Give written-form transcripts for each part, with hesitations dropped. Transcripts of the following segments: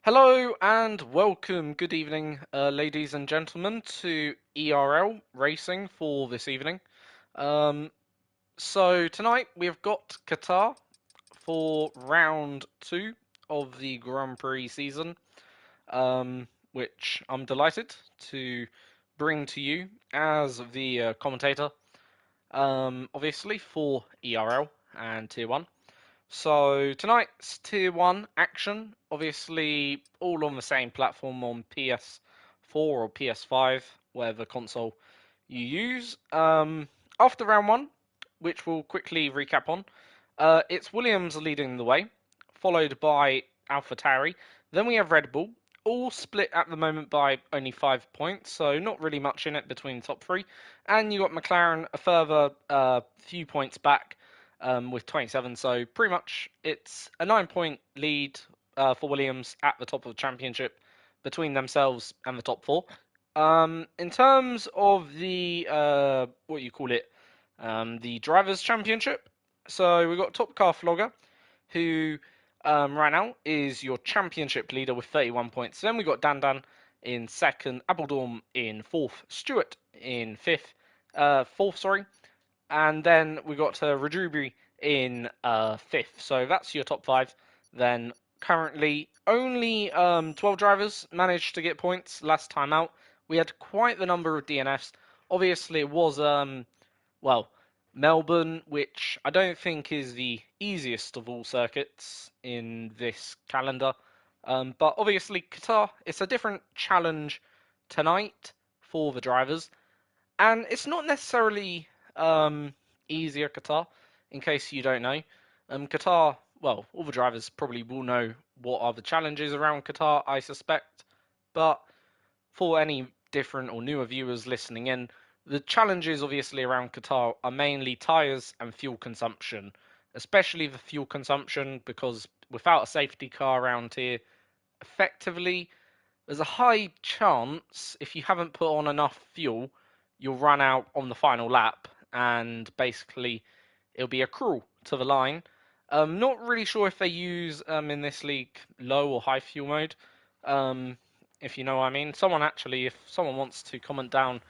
Hello and welcome, good evening, ladies and gentlemen, to ERL racing for this evening. So tonight we've got Qatar for round 2 of the Grand Prix season, which I'm delighted to bring to you as the commentator, obviously for ERL and Tier 1. So tonight's Tier 1 action, obviously all on the same platform on PS4 or PS5, whatever console you use. After round 1, which we'll quickly recap on, it's Williams leading the way, followed by AlphaTauri. Then we have Red Bull, all split at the moment by only 5 points, so not really much in it between the top 3. And you got McLaren a further few points back with 27. So pretty much it's a 9-point lead for Williams at the top of the championship between themselves and the top 4. In terms of the what you call it, the drivers' championship. So we've got Top Car Flogger, who right now is your championship leader with 31 points. Then we got Dan in second, Appledorm in fourth, Stewart in fourth, sorry. And then we got Radruby in fifth. So that's your top 5. Then currently only 12 drivers managed to get points last time out. We had quite the number of DNFs. Obviously, it was well, Melbourne, which I don't think is the easiest of all circuits in this calendar. But obviously, Qatar, it's a different challenge tonight for the drivers. And it's not necessarily easier Qatar, in case you don't know. Qatar, well, all the drivers probably will know what are the challenges around Qatar, I suspect. But for any different or newer viewers listening in, the challenges obviously around Qatar are mainly tyres and fuel consumption, especially the fuel consumption, because without a safety car around here, effectively, there's a high chance if you haven't put on enough fuel, you'll run out on the final lap, and basically it'll be a crawl to the line. Not really sure if they use in this league low or high fuel mode. If you know what I mean. If someone wants to comment down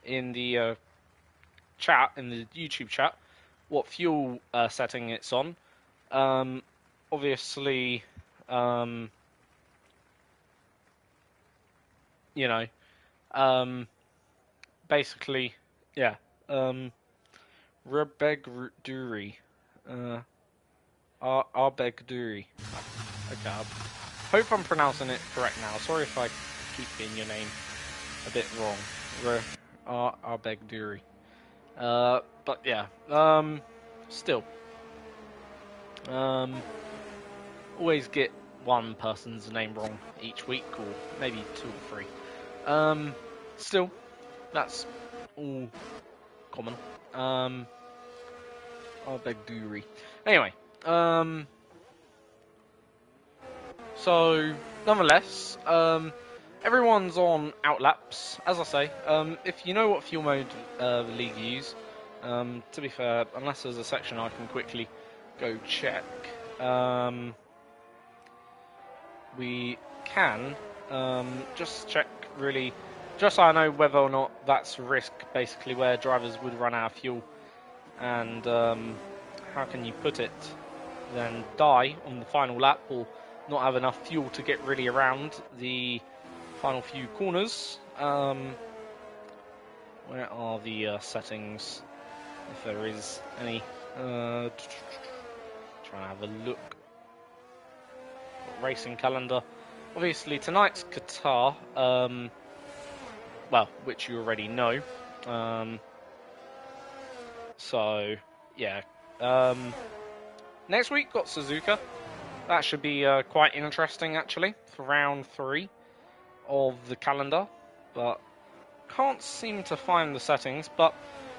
in the chat, in the YouTube chat, what fuel setting it's on. Obviously, you know, basically, yeah. Rebegduri. Arbegduri. Okay, I hope I'm pronouncing it correct now. Sorry if I keep getting your name a bit wrong. Arbegduri. But yeah. Still. Always get one person's name wrong each week, or maybe 2 or 3. Still, that's all common. Arbegduri. Anyway, so nonetheless, everyone's on outlaps. As I say, if you know what fuel mode the league use, to be fair, unless there's a section I can quickly go check, we can just check really, just so I know whether or not that's risk, basically where drivers would run out of fuel and how can you put it, then die on the final lap or not have enough fuel to get really around the final few corners. Where are the settings, if there is any? Trying to have a look. Racing calendar. Obviously tonight's Qatar, well, which you already know. So yeah. Next week got Suzuka. That should be quite interesting actually for round 3 of the calendar, but can't seem to find the settings. But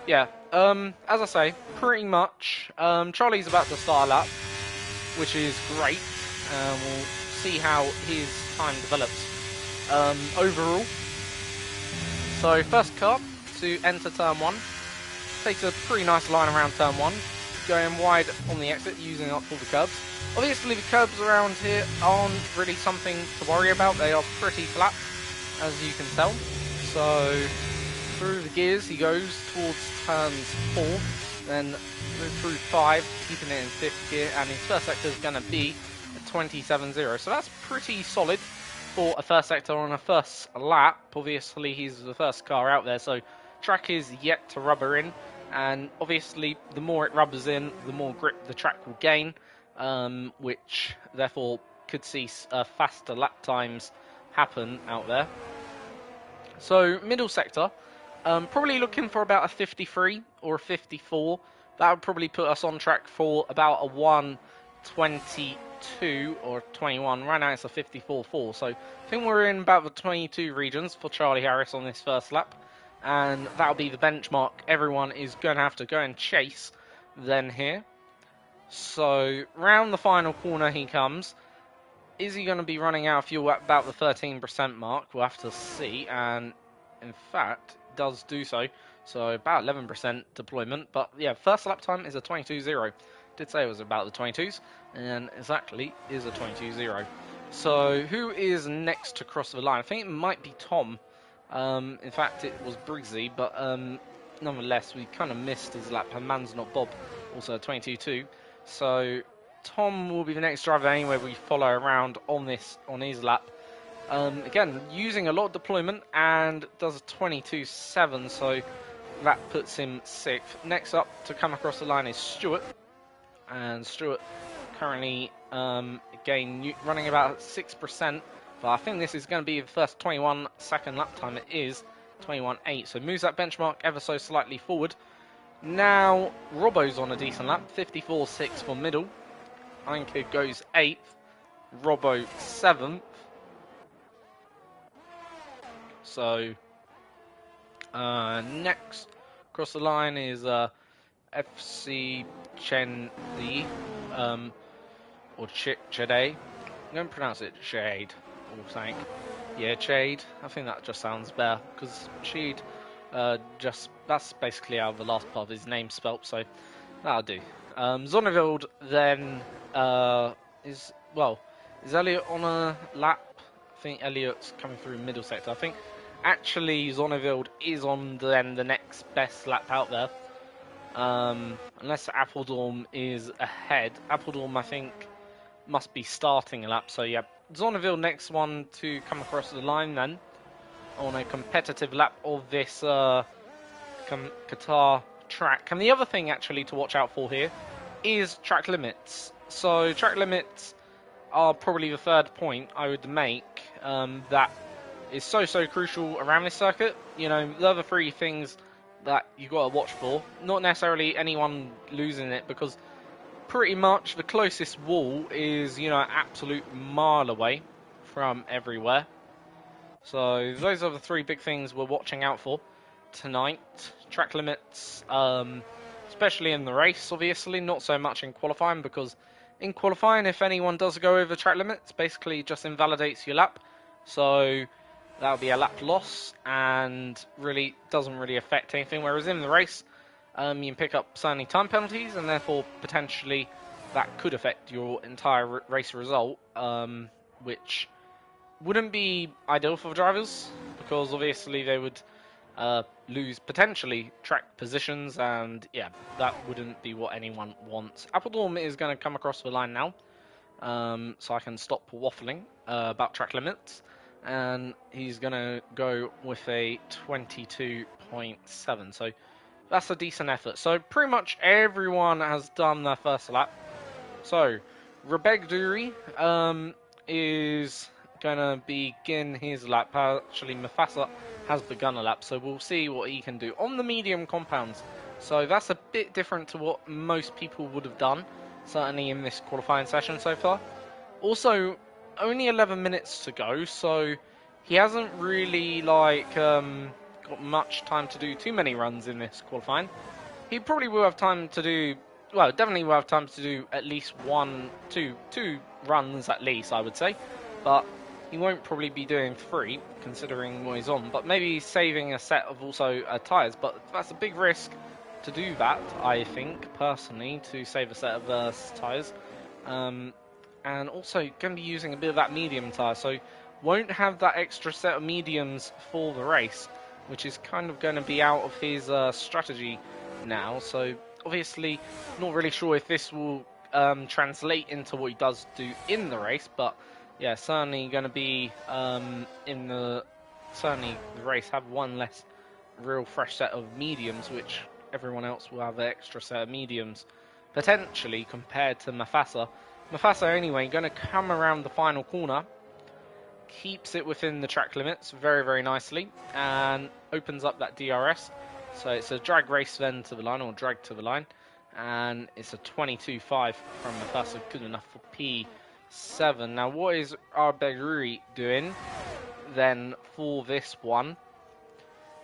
yeah, as I say, pretty much Charlie's about to start a lap, which is great. We'll see how his time develops overall. So first car to enter turn 1, takes a pretty nice line around turn 1, going wide on the exit, using up all the curbs. Obviously, the curbs around here aren't really something to worry about. They are pretty flat, as you can tell. So, through the gears, he goes towards turns 4, then through 5, keeping it in 5th gear, and his first sector is going to be a 27.0. So that's pretty solid for a first sector on a first lap. Obviously, he's the first car out there, so track is yet to rubber in, and obviously, the more it rubbers in, the more grip the track will gain, which therefore could see faster lap times happen out there. So, middle sector, probably looking for about a 53 or a 54. That would probably put us on track for about a 122 or 21. Right now it's a 54.4, so I think we're in about the 22 regions for Charlie Harris on this first lap, and that'll be the benchmark everyone is going to have to go and chase then here. So, round the final corner he comes. Is he going to be running out of fuel at about the 13% mark? We'll have to see, and in fact, does do so. So about 11% deployment, but yeah, first lap time is a 22.0. Did say it was about the 22s, and exactly is a 22.0. So who is next to cross the line? I think it might be Tom. In fact, it was Briggsy, but nonetheless, we kind of missed his lap. And man's not Bob, also a 22.2. So Tom will be the next driver anyway we follow around on his lap. Again, using a lot of deployment and does a 22.7, so that puts him 6th. Next up to come across the line is Stuart, and Stuart currently again running about 6%, but I think this is going to be the first 21-second lap time. It is 21.8, so moves that benchmark ever so slightly forward. Now Robbo's on a decent lap, 54.6 for middle. Anker goes 8th, Robbo 7th. So next across the line is FC Chen Li, or Chede. I'm going to pronounce it Shade or something. Yeah, Shade. I think that just sounds better because Shade, that's basically how the last part of his name spelt. So that'll do. Zonneveld then is Elliot on a lap? I think Elliot's coming through middle sector. I think actually Zonneveld is on then the next best lap out there. Unless Appledorm is ahead. Appledorm, I think, must be starting a lap. So yeah, Zonneveld next one to come across the line then on a competitive lap of this Qatar track. And the other thing actually to watch out for here is track limits. So track limits are probably the third point I would make that is so crucial around this circuit. You know, the other three things that you got to watch for, not necessarily anyone losing it, because pretty much the closest wall is, you know, an absolute mile away from everywhere. So those are the three big things we're watching out for tonight. Track limits, especially in the race, obviously, not so much in qualifying, because in qualifying, if anyone does go over track limits, basically just invalidates your lap. So that'll be a lap loss and really doesn't really affect anything. Whereas in the race, you can pick up certainly time penalties, and therefore potentially that could affect your entire race result, which wouldn't be ideal for drivers, because obviously they would lose potentially track positions, and yeah, that wouldn't be what anyone wants. Appledorm is going to come across the line now, so I can stop waffling about track limits, and he's going to go with a 22.7, so that's a decent effort. So pretty much everyone has done their first lap. So Rebeg Duri is going to begin his lap. Actually, Mufasa has begun a lap, so we'll see what he can do on the medium compounds. So that's a bit different to what most people would have done, certainly in this qualifying session so far. Also, only 11 minutes to go, so he hasn't really got much time to do too many runs in this qualifying. He probably will have time to do, well, definitely will have time to do at least two runs at least, I would say, but he won't probably be doing 3, considering what he's on, but maybe saving a set of also tyres, but that's a big risk to do that, I think, personally, to save a set of tyres. And also going to be using a bit of that medium tyre, so won't have that extra set of mediums for the race, which is kind of going to be out of his strategy now. So obviously not really sure if this will translate into what he does do in the race, but yeah, certainly going to be certainly the race have one less real fresh set of mediums, which everyone else will have an extra set of mediums potentially compared to Mafasa. Mafasa anyway going to come around the final corner, keeps it within the track limits very, very nicely, and opens up that DRS. So it's a drag race then to the line, or drag to the line, and it's a 22.5 from Mafasa, good enough for P7. Now what is Arbery doing then for this one?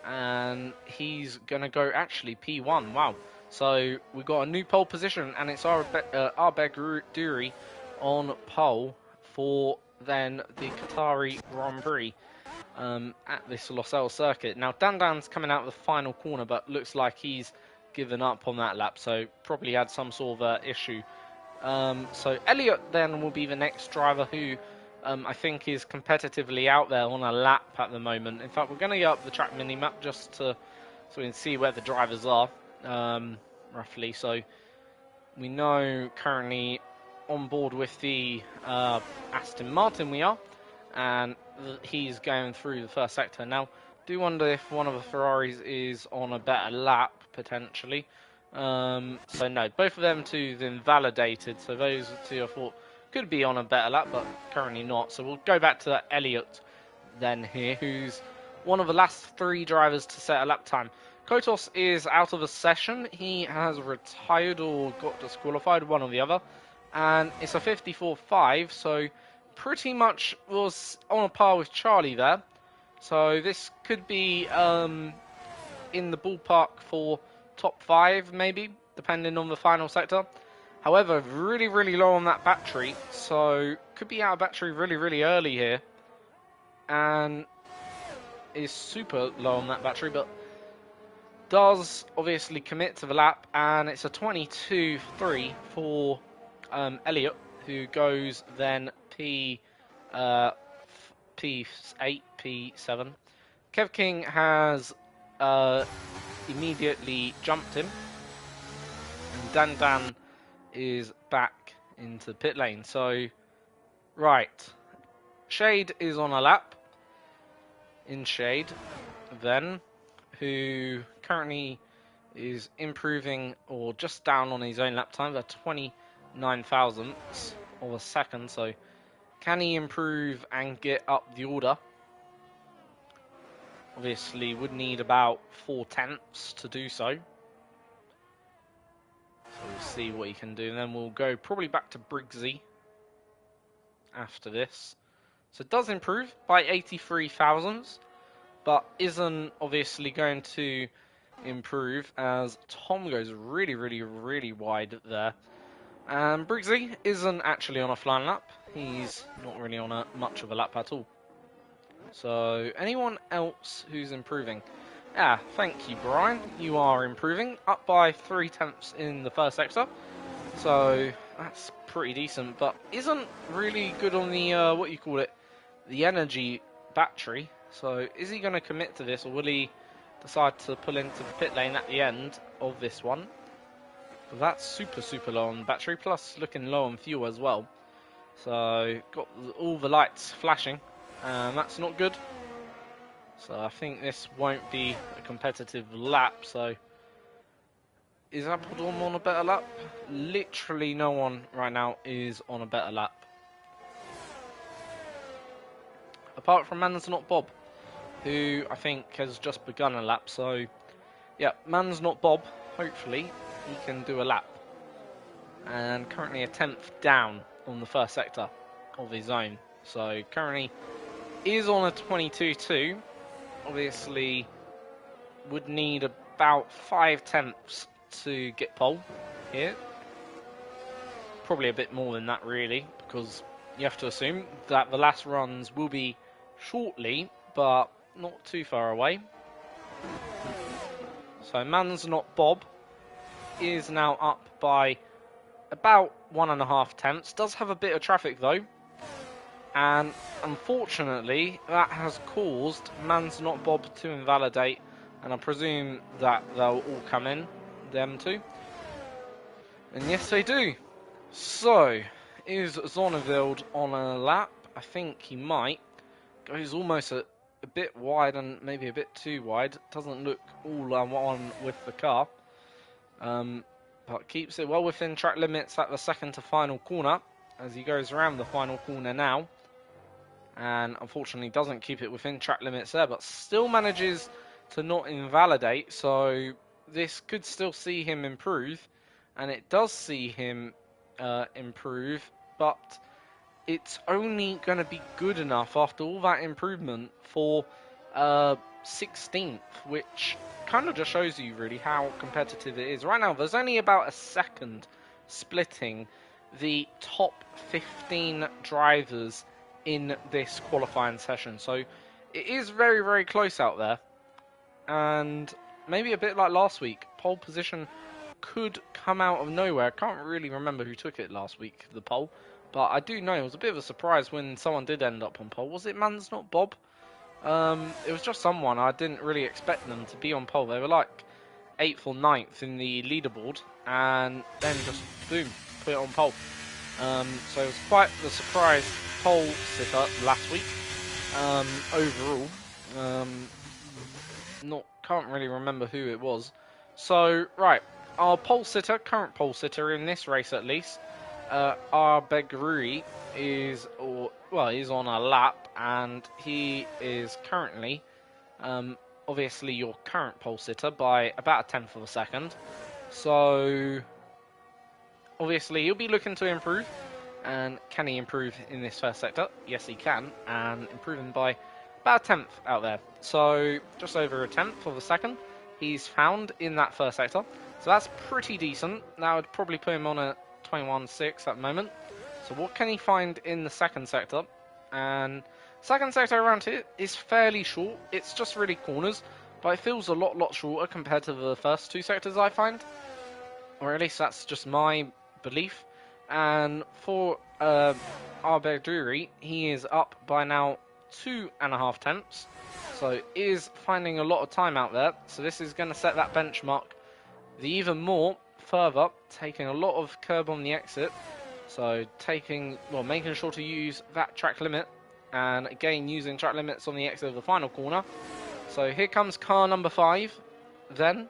And he's going to go actually P1, wow. So we've got a new pole position, and it's Arbery on pole for then the Qatari Grand Prix at this Losail circuit. Now Dandan's coming out of the final corner, but looks like he's given up on that lap, so probably had some sort of issue. So Elliot then will be the next driver who I think is competitively out there on a lap at the moment. In fact, we're going to get up the track mini-map just so we can see where the drivers are, roughly. So we know currently on board with the Aston Martin we are, and he's going through the first sector. Now, do wonder if one of the Ferraris is on a better lap, potentially. So no, both of them two then validated, so those two I thought could be on a better lap, but currently not. So we'll go back to Elliot then here, who's one of the last three drivers to set a lap time. Kotos is out of the session. He has retired or got disqualified, one or the other. And it's a 54.5, so pretty much was on a par with Charlie there. So this could be in the ballpark for top 5, maybe, depending on the final sector. However, really, really low on that battery, so could be out of battery really, really early here. And is super low on that battery, but does obviously commit to the lap, and it's a 22.3 for Elliot, who goes then P8, P7. Kev King has immediately jumped him, and Dan is back into pit lane. So, right, Shade is on a lap, in Shade, then, who currently is improving, or just down on his own lap time, they're 29 thousandths of a second, so can he improve and get up the order? Obviously would need about 4/10ths to do so. So we'll see what he can do, and then we'll go probably back to Briggsy after this. So it does improve by 83 thousandths, but isn't obviously going to improve as Tom goes really, really, really wide there. And Briggsy isn't actually on a flying lap. He's not really on much of a lap at all. So anyone else who's improving? Yeah, thank you, Brian. You are improving, up by 3/10ths in the first sector. So that's pretty decent, but isn't really good on the, what you call it, the energy battery. So is he going to commit to this, or will he decide to pull into the pit lane at the end of this one? But that's super, super low on battery, plus looking low on fuel as well. So got all the lights flashing, and that's not good. So I think this won't be a competitive lap. So is Appledorn on a better lap? Literally no one right now is on a better lap, apart from Man's Not Bob, who I think has just begun a lap. So yeah, Man's Not Bob, hopefully he can do a lap. And currently a 10th down on the first sector of his own. So currently is on a 22.2. Obviously would need about 5/10ths to get pole here. Probably a bit more than that really, because you have to assume that the last runs will be shortly, but not too far away. So Man's Not Bob is now up by about 1.5 tenths. Does have a bit of traffic though. And unfortunately, that has caused Man's Not Bob to invalidate. And I presume that they'll all come in, them too. And yes, they do. So, is Zonnevild on a lap? I think he might. Goes almost a bit wide and maybe a bit too wide. Doesn't look all on with the car. But keeps it well within track limits at the second to final corner as he goes around the final corner now. And unfortunately doesn't keep it within track limits there, but still manages to not invalidate. So this could still see him improve. And it does see him improve, but it's only going to be good enough after all that improvement for 16th, which kind of just shows you really how competitive it is. Right now, there's only about a second splitting the top 15 drivers in this qualifying session. So it is very, very close out there. And maybe a bit like last week, pole position could come out of nowhere. I can't really remember who took it last week, the pole. But I do know it was a bit of a surprise when someone did end up on pole. Was it Man's Not Bob? It was just someone. I didn't really expect them to be on pole. They were like 8th or 9th in the leaderboard. And then just, boom, put it on pole. So it was quite the surprise pole sitter last week. Overall. Can't really remember who it was. So, right. Our pole sitter, current pole sitter in this race at least, Arbegrui is on a lap, and he is currently, obviously your current pole sitter by about a tenth of a second. So, obviously he'll be looking to improve, and can he improve in this first sector? Yes, he can, and improving by about a tenth out there. So, just over a tenth of a second he's found in that first sector. So that's pretty decent. That would probably put him on a 21.6 at the moment. So what can he find in the second sector? And second sector around here is fairly short. It's just really corners, but it feels a lot shorter compared to the first two sectors I find. Or at least that's just my belief. And for Arbegrui, he is up by now 2.5 tenths. So is finding a lot of time out there. So this is going to set that benchmark the even more further, taking a lot of curb on the exit. So making sure to use that track limit, and again using track limits on the exit of the final corner. So here comes car number 5 then,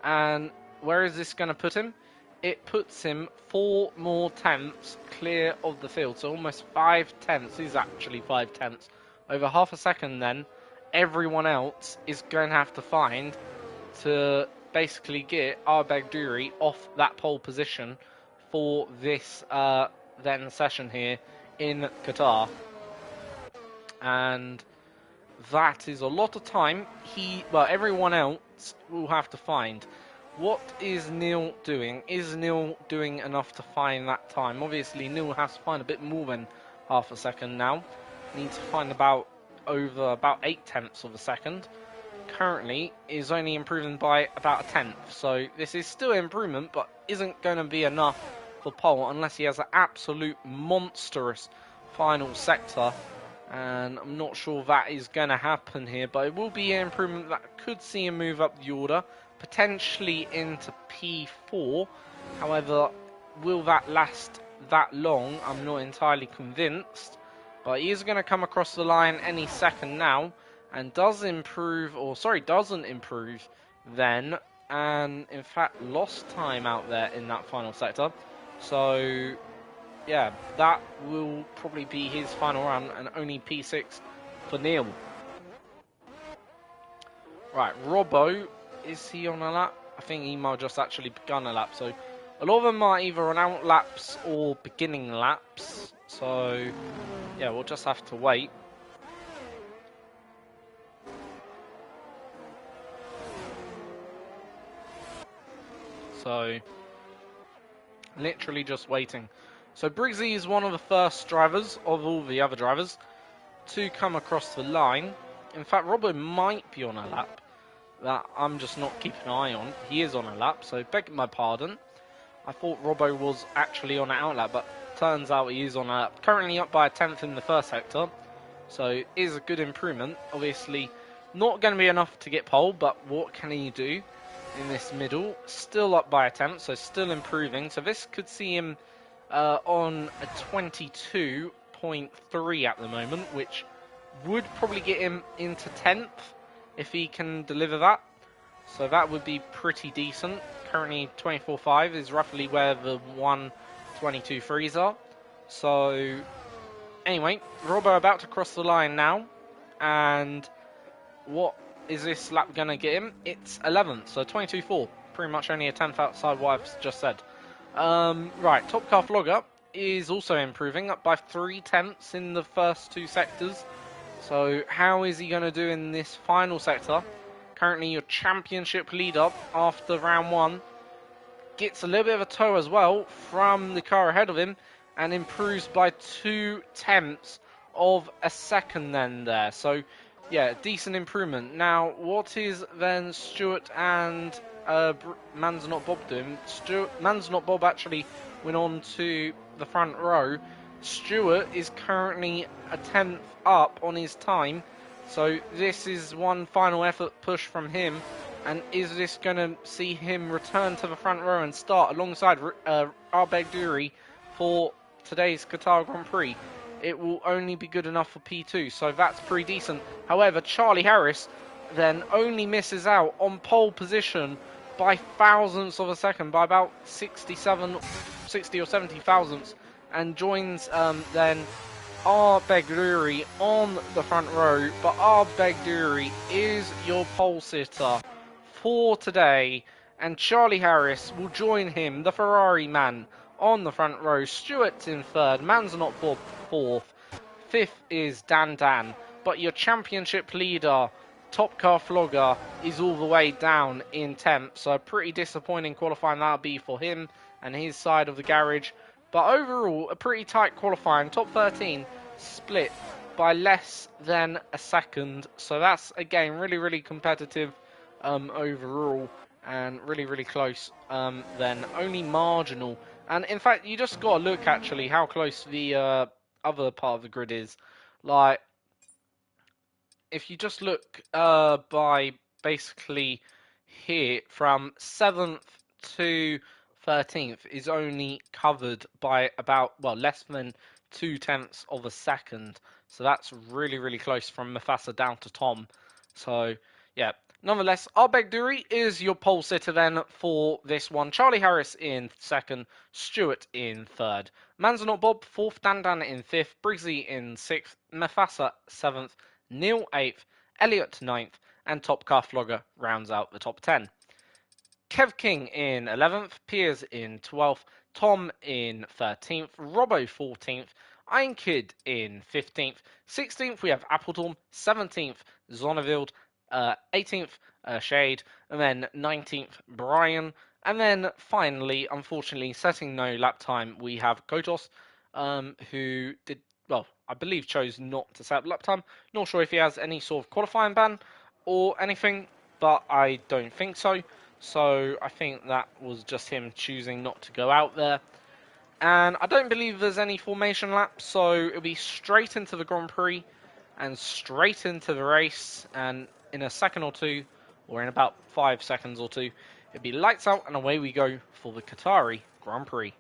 and where is this going to put him? It puts him 4 more tenths clear of the field, so almost 5 tenths. Is actually 5 tenths over half a second. Then everyone else is going to have to find to basically get Arbegrui off that pole position for this then session here in Qatar. And that is a lot of time everyone else will have to find. What is Neil doing? Is Neil doing enough to find that time? Obviously Neil has to find a bit more than half a second now. Needs to find about 8 tenths of a second. Currently is only improving by about a tenth, so this is still improvement, but isn't going to be enough for pole unless he has an absolute monstrous final sector, and I'm not sure that is going to happen here, but it will be an improvement that could see him move up the order, potentially into P4. However, will that last that long? I'm not entirely convinced, but he is going to come across the line any second now. And doesn't improve then, and in fact lost time out there in that final sector. So yeah, that will probably be his final run, and only P6 for Neil. Right, Robbo, is he on a lap? I think he might have just actually begun a lap, so a lot of them are either on out laps or beginning laps, so yeah, we'll just have to wait. So, literally just waiting. So Briggsy is one of the first drivers of all the other drivers to come across the line. In fact, Robbo might be on a lap. that I'm just not keeping an eye on. He is on a lap, so begging my pardon. I thought Robbo was actually on an outlap, but turns out he is on a lap. Currently up by a tenth in the first sector, so is a good improvement. Obviously, not going to be enough to get pole, but what can he do in this middle? Still up by a tenth, so still improving. So this could see him on a 22.3 at the moment, which would probably get him into 10th if he can deliver that. So that would be pretty decent. Currently 24.5 is roughly where the 1:22.3s are. So anyway, Robbo about to cross the line now. And what is this lap going to get him? It's 11th, so 22.4. Pretty much only a 10th outside what I've just said. Right, Top Car Vlogger is also improving, up by 3/10 in the first two sectors. So how is he going to do in this final sector? Currently your championship leader after round one gets a little bit of a tow as well from the car ahead of him and improves by 2/10 of a second then there. So yeah, decent improvement. Now what is then Stewart and Man's Not Bob doing? Man's Not Bob actually went on to the front row. Stewart is currently a 10th up on his time. So this is one final effort push from him. And is this going to see him return to the front row and start alongside Arbejduri for today's Qatar Grand Prix? It will only be good enough for P2, so that's pretty decent. However, Charlie Harris then only misses out on pole position by thousandths of a second, by about 60 or 70 thousandths, and joins then Arbejduri on the front row. But Arbejduri is your pole sitter for today, and Charlie Harris will join him, the Ferrari man, on the front row. Stewart's in third, Man's Not Bob fourth, fifth is Dan, but your championship leader, Top Car Vlogger, is all the way down in 10th, so pretty disappointing qualifying that'll be for him and his side of the garage. But overall, a pretty tight qualifying, top 13 split by less than a second, so that's again really competitive overall, and really close, then only marginal. And in fact, you just got to look actually how close the other part of the grid is. Like, if you just look by basically here from 7th to 13th is only covered by about, well, less than 2/10 of a second. So that's really close from Mufasa down to Tom. So yeah, nonetheless, Arbejduri is your pole sitter then for this one. Charlie Harris in second, Stewart in third, Man's Not Bob fourth, Dan in fifth, Briggsy in sixth, Mufasa seventh, Neil 8th, Elliot 9th, and Top Car Vlogger rounds out the top 10. Kev King in 11th, Piers in 12th, Tom in 13th, Robbo 14th, Iron Kid in 15th, 16th we have Appledorn, 17th Zonnevild, 18th Shade, and then 19th Brian, and then finally, unfortunately, setting no lap time, we have Kotos, who did, well, I believe chose not to set up lap time. Not sure if he has any sort of qualifying ban or anything, but I don't think so. So I think that was just him choosing not to go out there. And I don't believe there's any formation laps, so it'll be straight into the Grand Prix and straight into the race. And in a second or two, or in about 5 seconds or two, it'll be lights out and away we go for the Qatari Grand Prix.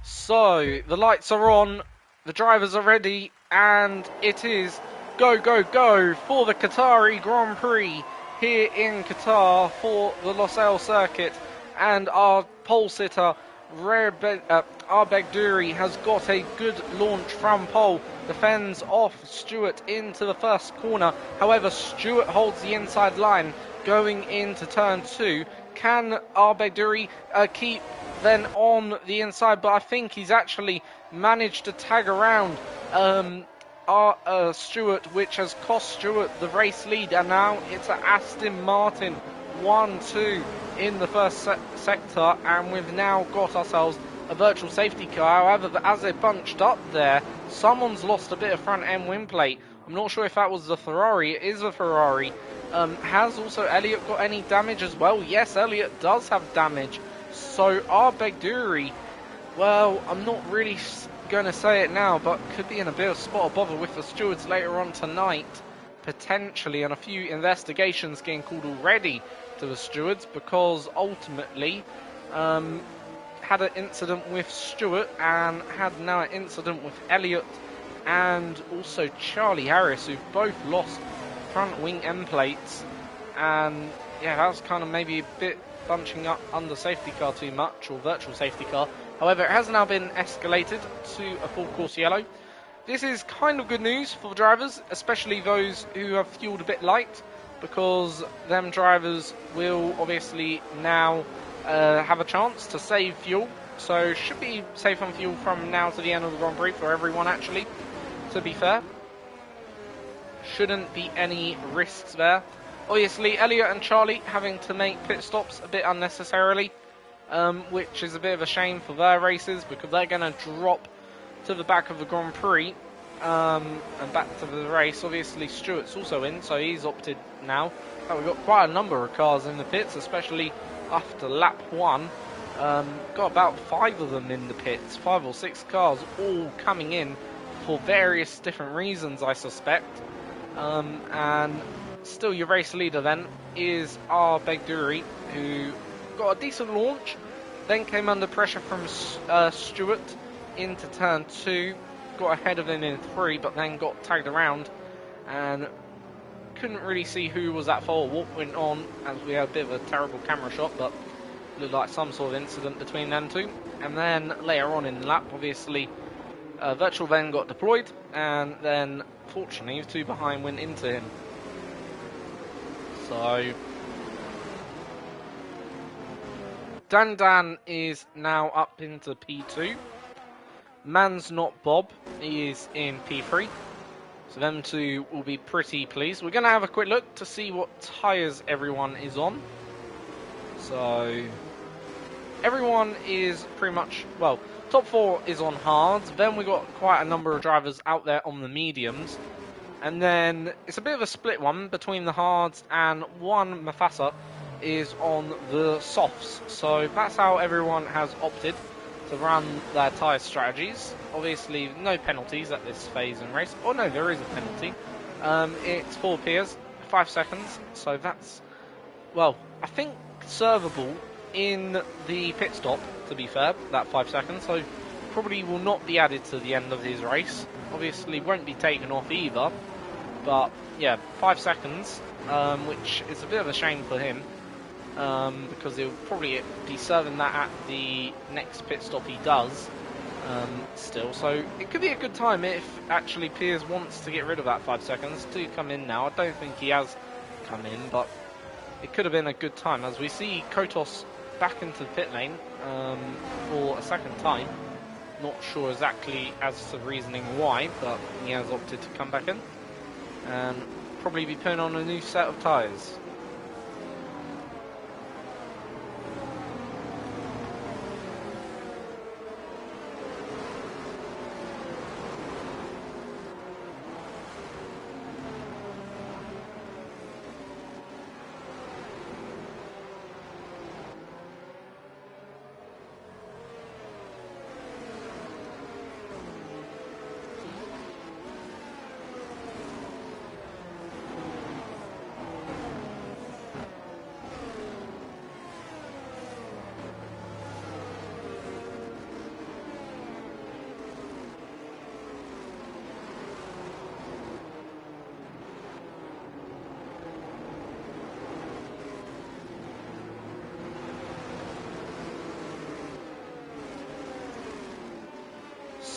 So, the lights are on, the drivers are ready, and it is go, go, go for the Qatari Grand Prix here in Qatar for the Losail circuit. And our pole sitter, Arbegduri, has got a good launch from pole, defends off Stewart into the first corner. However, Stewart holds the inside line going into turn 2. Can Arbegduri keep then on the inside? But I think he's actually managed to tag around Stewart, which has cost Stewart the race lead, and now it's an Aston Martin 1-2 in the first sector, and we've now got ourselves a virtual safety car. However, as they bunched up there, someone's lost a bit of front end wind plate. I'm not sure if that was the Ferrari. It is a Ferrari. Has also Elliott got any damage as well? Yes, Elliott does have damage. So Arbegduri, well, I'm not really going to say it now, but could be in a bit of spot of bother with the stewards later on tonight, potentially, and a few investigations getting called already to the stewards, because ultimately had an incident with Stewart and had now an incident with Elliott and also Charlie Harris, who've both lost front wing end plates, and yeah, that was kind of maybe a bit bunching up under safety car too much, or virtual safety car. However, it has now been escalated to a full course yellow. This is kind of good news for the drivers, especially those who have fueled a bit light, because them drivers will obviously now have a chance to save fuel. So should be safe on fuel from now to the end of the Grand Prix for everyone, actually, to be fair. Shouldn't be any risks there. Obviously, Elliott and Charlie having to make pit stops a bit unnecessarily, which is a bit of a shame for their races, because they're going to drop to the back of the Grand Prix and back to the race. Obviously, Stewart's also in, so he's opted now. We've got quite a number of cars in the pits, especially after lap 1. Got about 5 of them in the pits, 5 or 6 cars all coming in for various different reasons, I suspect. And still your race leader then is Arbegduri, who got a decent launch, then came under pressure from Stewart into turn 2, got ahead of him in 3, but then got tagged around and couldn't really see who was at fault or what went on, as we had a bit of a terrible camera shot, but looked like some sort of incident between them two. And then later on in the lap, obviously, Virtual then got deployed, and then fortunately the two behind went into him. So Dan is now up into P2. Man's Not Bob is in P3. So them two will be pretty pleased. We're going to have a quick look to see what tyres everyone is on. So everyone is pretty much, well, top 4 is on hards. Then we got quite a number of drivers out there on the mediums. And then it's a bit of a split one between the hards, and one Mafasa is on the softs. So that's how everyone has opted to run their tyre strategies. Obviously, no penalties at this phase in race. Oh no, there is a penalty. It's 4 Piers, 5 seconds. So that's, well, I think servable in the pit stop, to be fair, that 5 seconds. So probably will not be added to the end of his race. Obviously won't be taken off either. But yeah, 5 seconds, which is a bit of a shame for him, because he'll probably be serving that at the next pit stop he does still. So it could be a good time if actually Piers wants to get rid of that 5 seconds to come in now. I don't think he has come in, but it could have been a good time, as we see Kotos back into the pit lane for a second time. Not sure exactly as to the reasoning why, but he has opted to come back in and probably be putting on a new set of tyres.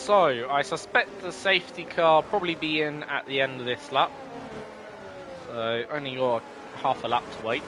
So, I suspect the safety car probably be in at the end of this lap. So, only got half a lap to wait.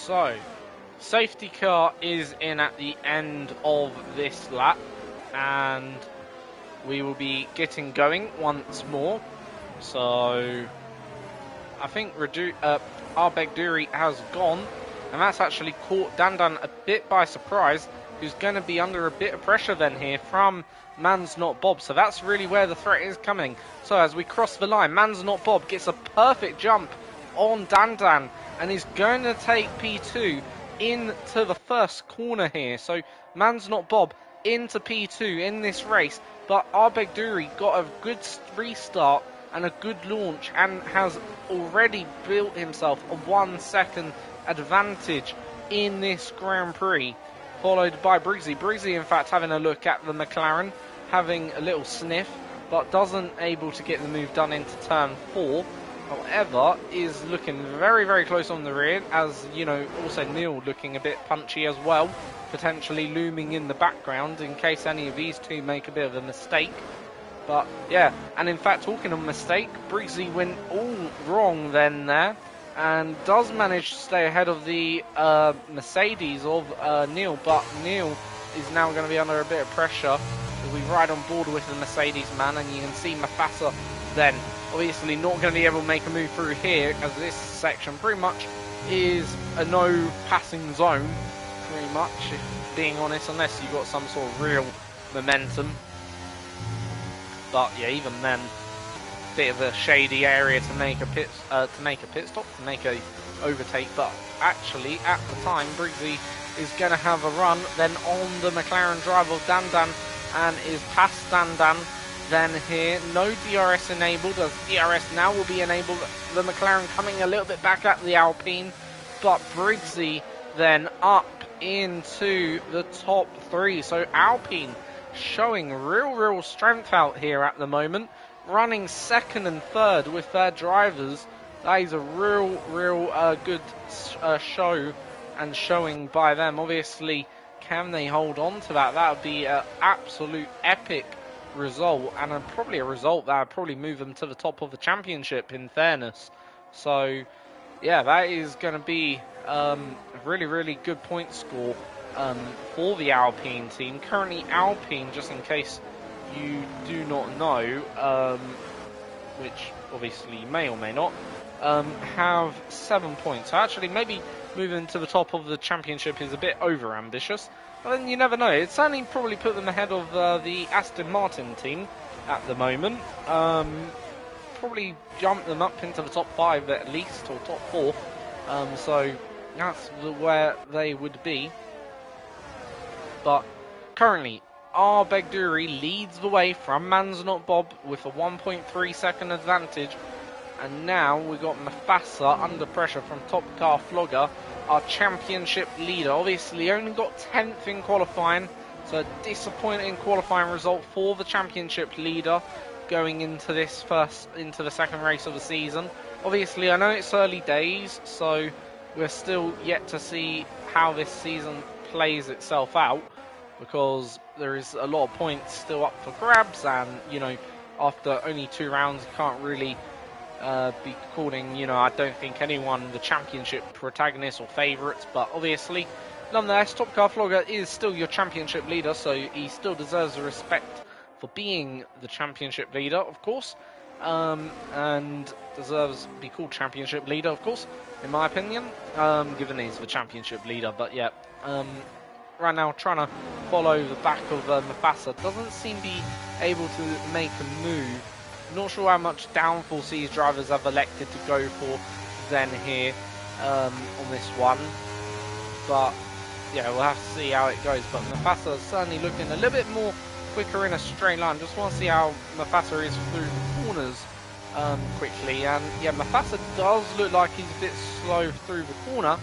So, safety car is in at the end of this lap, and we will be getting going once more. So, I think Arbegduri has gone, and that's actually caught Dandan a bit by surprise, who's going to be under a bit of pressure then here from Man's Not Bob. So that's really where the threat is coming. So as we cross the line, Man's Not Bob gets a perfect jump on Dandan, and is going to take P2 into the first corner here. So Man's Not Bob into P2 in this race, but Arbegduri got a good restart and a good launch and has already built himself a 1 second advantage in this Grand Prix, followed by Briggsy. Briggsy, in fact, having a look at the McLaren, having a little sniff, but doesn't able to get the move done into turn 4. However, is looking very, very close on the rear, as, you know, also Neil looking a bit punchy as well, potentially looming in the background in case any of these two make a bit of a mistake. But, yeah, and in fact, talking of mistake, Briggsy went all wrong then there, and does manage to stay ahead of the Mercedes of Neil, but Neil is now going to be under a bit of pressure as we ride on board with the Mercedes man, and you can see Mufasa then obviously not going to be able to make a move through here, as this section pretty much is a no passing zone, pretty much, if being honest, unless you've got some sort of real momentum. But yeah, even then, bit of a shady area to make a pit stop, to make a overtake. But actually, at the time, Briggsy is going to have a run then on the McLaren driver of Dandan, and is past Dandan. Then here, no DRS enabled, as DRS now will be enabled. The McLaren coming a little bit back at the Alpine, but Briggsy then up into the top 3. So Alpine showing real strength out here at the moment, running second and third with their drivers. That is a real good show and showing by them. Obviously, can they hold on to that? That would be an absolute epic result, and probably a result that would probably move them to the top of the championship, in fairness. So yeah, that is going to be a really good point score for the Alpine team. Currently Alpine, just in case you do not know, which obviously you may or may not, have 7 points. So actually maybe moving to the top of the championship is a bit over ambitious, but then you never know. It's certainly probably put them ahead of the Aston Martin team at the moment. Probably jump them up into the top 5 at least, or top 4. So that's where they would be. But currently, Arbegduri leads the way from Man's Not Bob with a 1.3 second advantage. And now we've got Mufasa under pressure from Top Car Flogger, our championship leader. Obviously only got 10th in qualifying, so a disappointing qualifying result for the championship leader going into the second race of the season. Obviously I know it's early days, so we're still yet to see how this season plays itself out, because there is a lot of points still up for grabs, and you know, after only 2 rounds you can't really be calling, you know, I don't think anyone the championship protagonist or favourites, but obviously nonetheless Top Car Flogger is still your championship leader, so he still deserves the respect for being the championship leader, of course, and deserves to be called championship leader, of course, in my opinion, given he's the championship leader. But yeah, right now trying to follow the back of Mufasa, doesn't seem to be able to make a move. Not sure how much downforce these drivers have elected to go for then here, on this one. But yeah, we'll have to see how it goes. But Mufasa is certainly looking a little bit more quicker in a straight line. Just want to see how Mufasa is through the corners quickly. And yeah, Mufasa does look like he's a bit slow through the corner.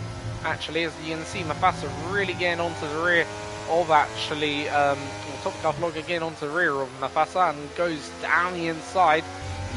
Actually, as you can see, Mufasa really getting onto the rear of Top Car Vlogger getting onto the rear of Mufasa and goes down the inside,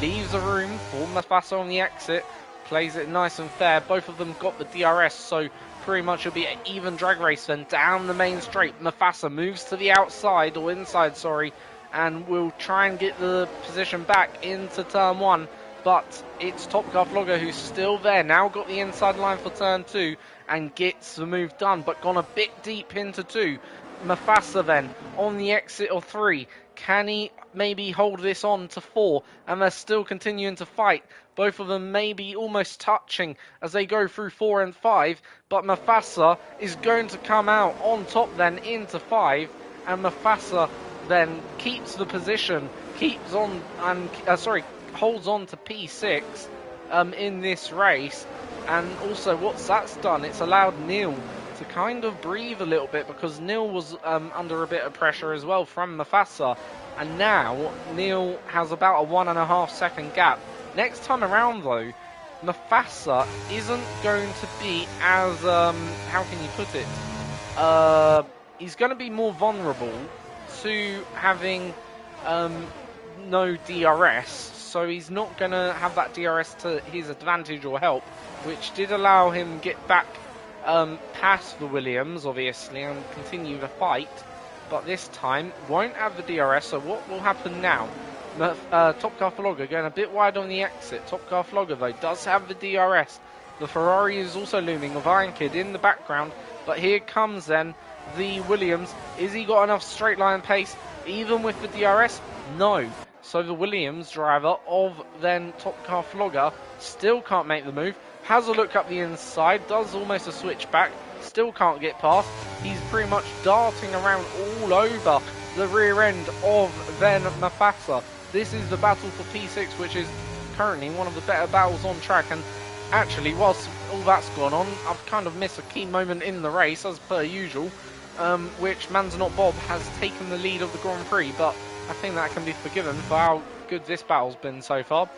leaves a room for Mufasa on the exit, plays it nice and fair. Both of them got the DRS, so pretty much it'll be an even drag race then down the main straight. Mufasa moves to the outside, or inside, sorry, and will try and get the position back into turn 1. But it's Top Car Vlogger who's still there. Now got the inside line for turn 2 and gets the move done, but gone a bit deep into 2. Mufasa then on the exit of 3. Can he maybe hold this on to 4? And they're still continuing to fight. Both of them maybe almost touching as they go through 4 and 5. But Mufasa is going to come out on top then into 5. And Mufasa then keeps the position, keeps on and holds on to P6 in this race. And also what's that's done, it's allowed Neil to kind of breathe a little bit, because Neil was under a bit of pressure as well from Mufasa, and now Neil has about a 1.5 second gap. Next time around though, Mufasa isn't going to be as how can you put it, he's going to be more vulnerable to having no DRS, so he's not going to have that DRS to his advantage or help, which did allow him get back past the Williams, obviously, and continue the fight. But this time, won't have the DRS, so what will happen now? Top Car Vlogger going a bit wide on the exit. Top Car Vlogger, though, does have the DRS. The Ferrari is also looming with Iron Kid in the background. But here comes, then, the Williams. Is he got enough straight line pace, even with the DRS? No. So the Williams driver of, then, Top Car Vlogger still can't make the move. Has a look up the inside, does almost a switchback, still can't get past. He's pretty much darting around all over the rear end of then Mufasa. This is the battle for P6, which is currently one of the better battles on track. And actually, whilst all that's gone on, I've kind of missed a key moment in the race, as per usual, which Man's Not Bob has taken the lead of the Grand Prix, but I think that can be forgiven for how good this battle's been so far.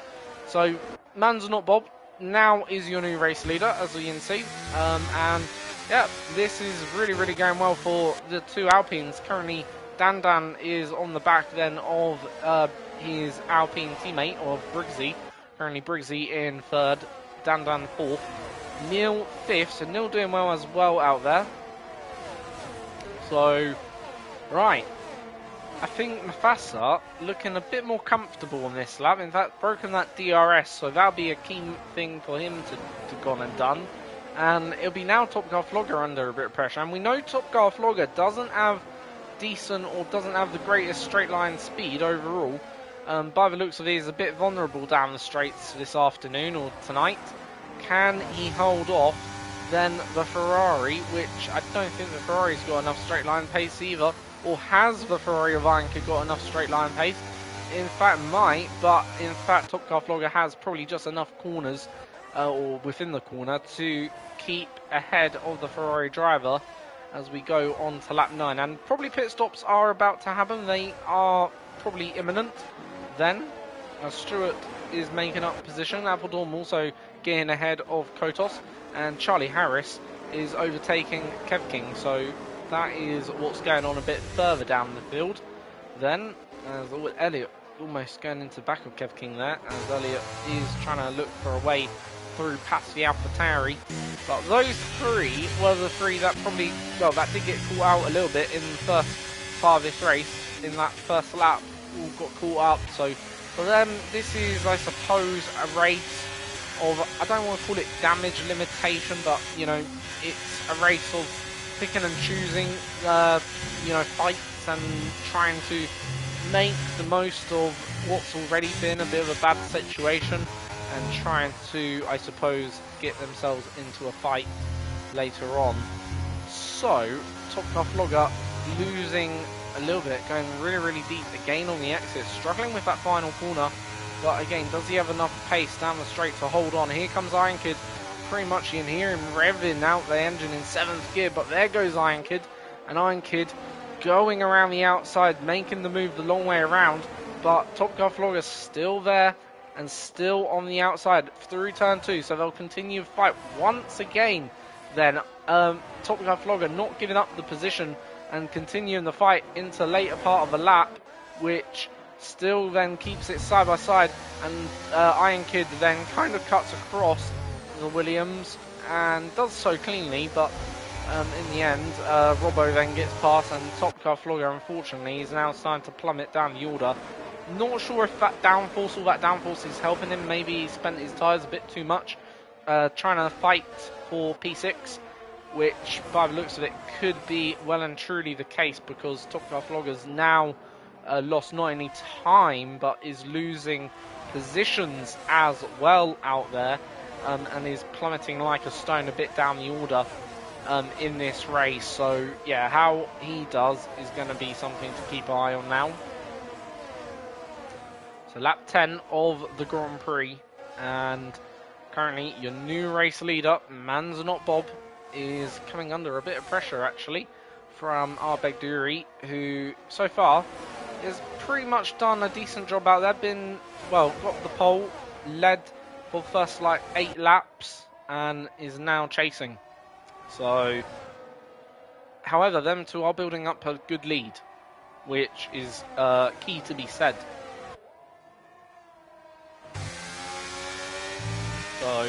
So, Man's Not Bob now is your new race leader, as you can see, and yeah, this is really going well for the two Alpines. Currently Dan is on the back then of his Alpine teammate of Briggsy. Currently Briggsy in 3rd, Dan 4th, Neil 5th, so Neil doing well as well out there. So right, I think Mufasa looking a bit more comfortable on this lap. In fact, broken that DRS, so that'll be a key thing for him to gone and done. And it'll be now Top Car Vlogger under a bit of pressure. And we know Top Car Vlogger doesn't have decent, or doesn't have the greatest straight line speed overall. By the looks of it, he's a bit vulnerable down the straights this afternoon or tonight. Can he hold off then the Ferrari, which I don't think the Ferrari's got enough straight line pace either. Or has the Ferrari of Ironca got enough straight line pace? In fact, might, but in fact, Top Car Vlogger has probably just enough corners, or within the corner, to keep ahead of the Ferrari driver as we go on to lap 9. And probably pit stops are about to happen. They are probably imminent then, as Stewart is making up position. Appledorm also getting ahead of Kotos, and Charlie Harris is overtaking Kev King. So that is what's going on a bit further down the field. Then, as Elliot almost going into the back of Kev King there, as Elliot is trying to look for a way through past the AlphaTauri. But those three were the three that probably, well, that did get caught out a little bit in the first part of this race. In that first lap, all got caught up. So for them, this is, I suppose, a race of, I don't want to call it damage limitation, but, you know, it's a race of picking and choosing, you know, fights and trying to make the most of what's already been a bit of a bad situation and trying to, I suppose, get themselves into a fight later on. So, Top Car Vlogger losing a little bit, going really deep again on the exit, struggling with that final corner. But again, does he have enough pace down the straight to hold on? Here comes Iron Kid pretty much you can hear him revving out the engine in 7th gear, but there goes Iron Kid, and Iron Kid going around the outside, making the move the long way around, but Top Car Vlogger's still there and still on the outside through turn 2, so they'll continue to fight once again. Then Top Car Vlogger not giving up the position and continuing the fight into later part of the lap, which still then keeps it side by side, and Iron Kid then kind of cuts across the Williams and does so cleanly, but in the end Robbo then gets past, and Top Car Vlogger unfortunately is now starting to plummet down the order. Not sure if that downforce, all that downforce is helping him. Maybe he spent his tyres a bit too much trying to fight for P6, which by the looks of it could be well and truly the case, because Top Car Vlogger's now lost not only time but is losing positions as well out there, and is plummeting like a stone a bit down the order in this race. So yeah, how he does is going to be something to keep an eye on now. So lap 10 of the Grand Prix, and currently your new race leader, Man's Not Bob, is coming under a bit of pressure actually from Arbeg Duri, who so far has pretty much done a decent job out there. Been, well, got the pole, led for the first like 8 laps, and is now chasing. So, however, them two are building up a good lead, which is key to be said. So,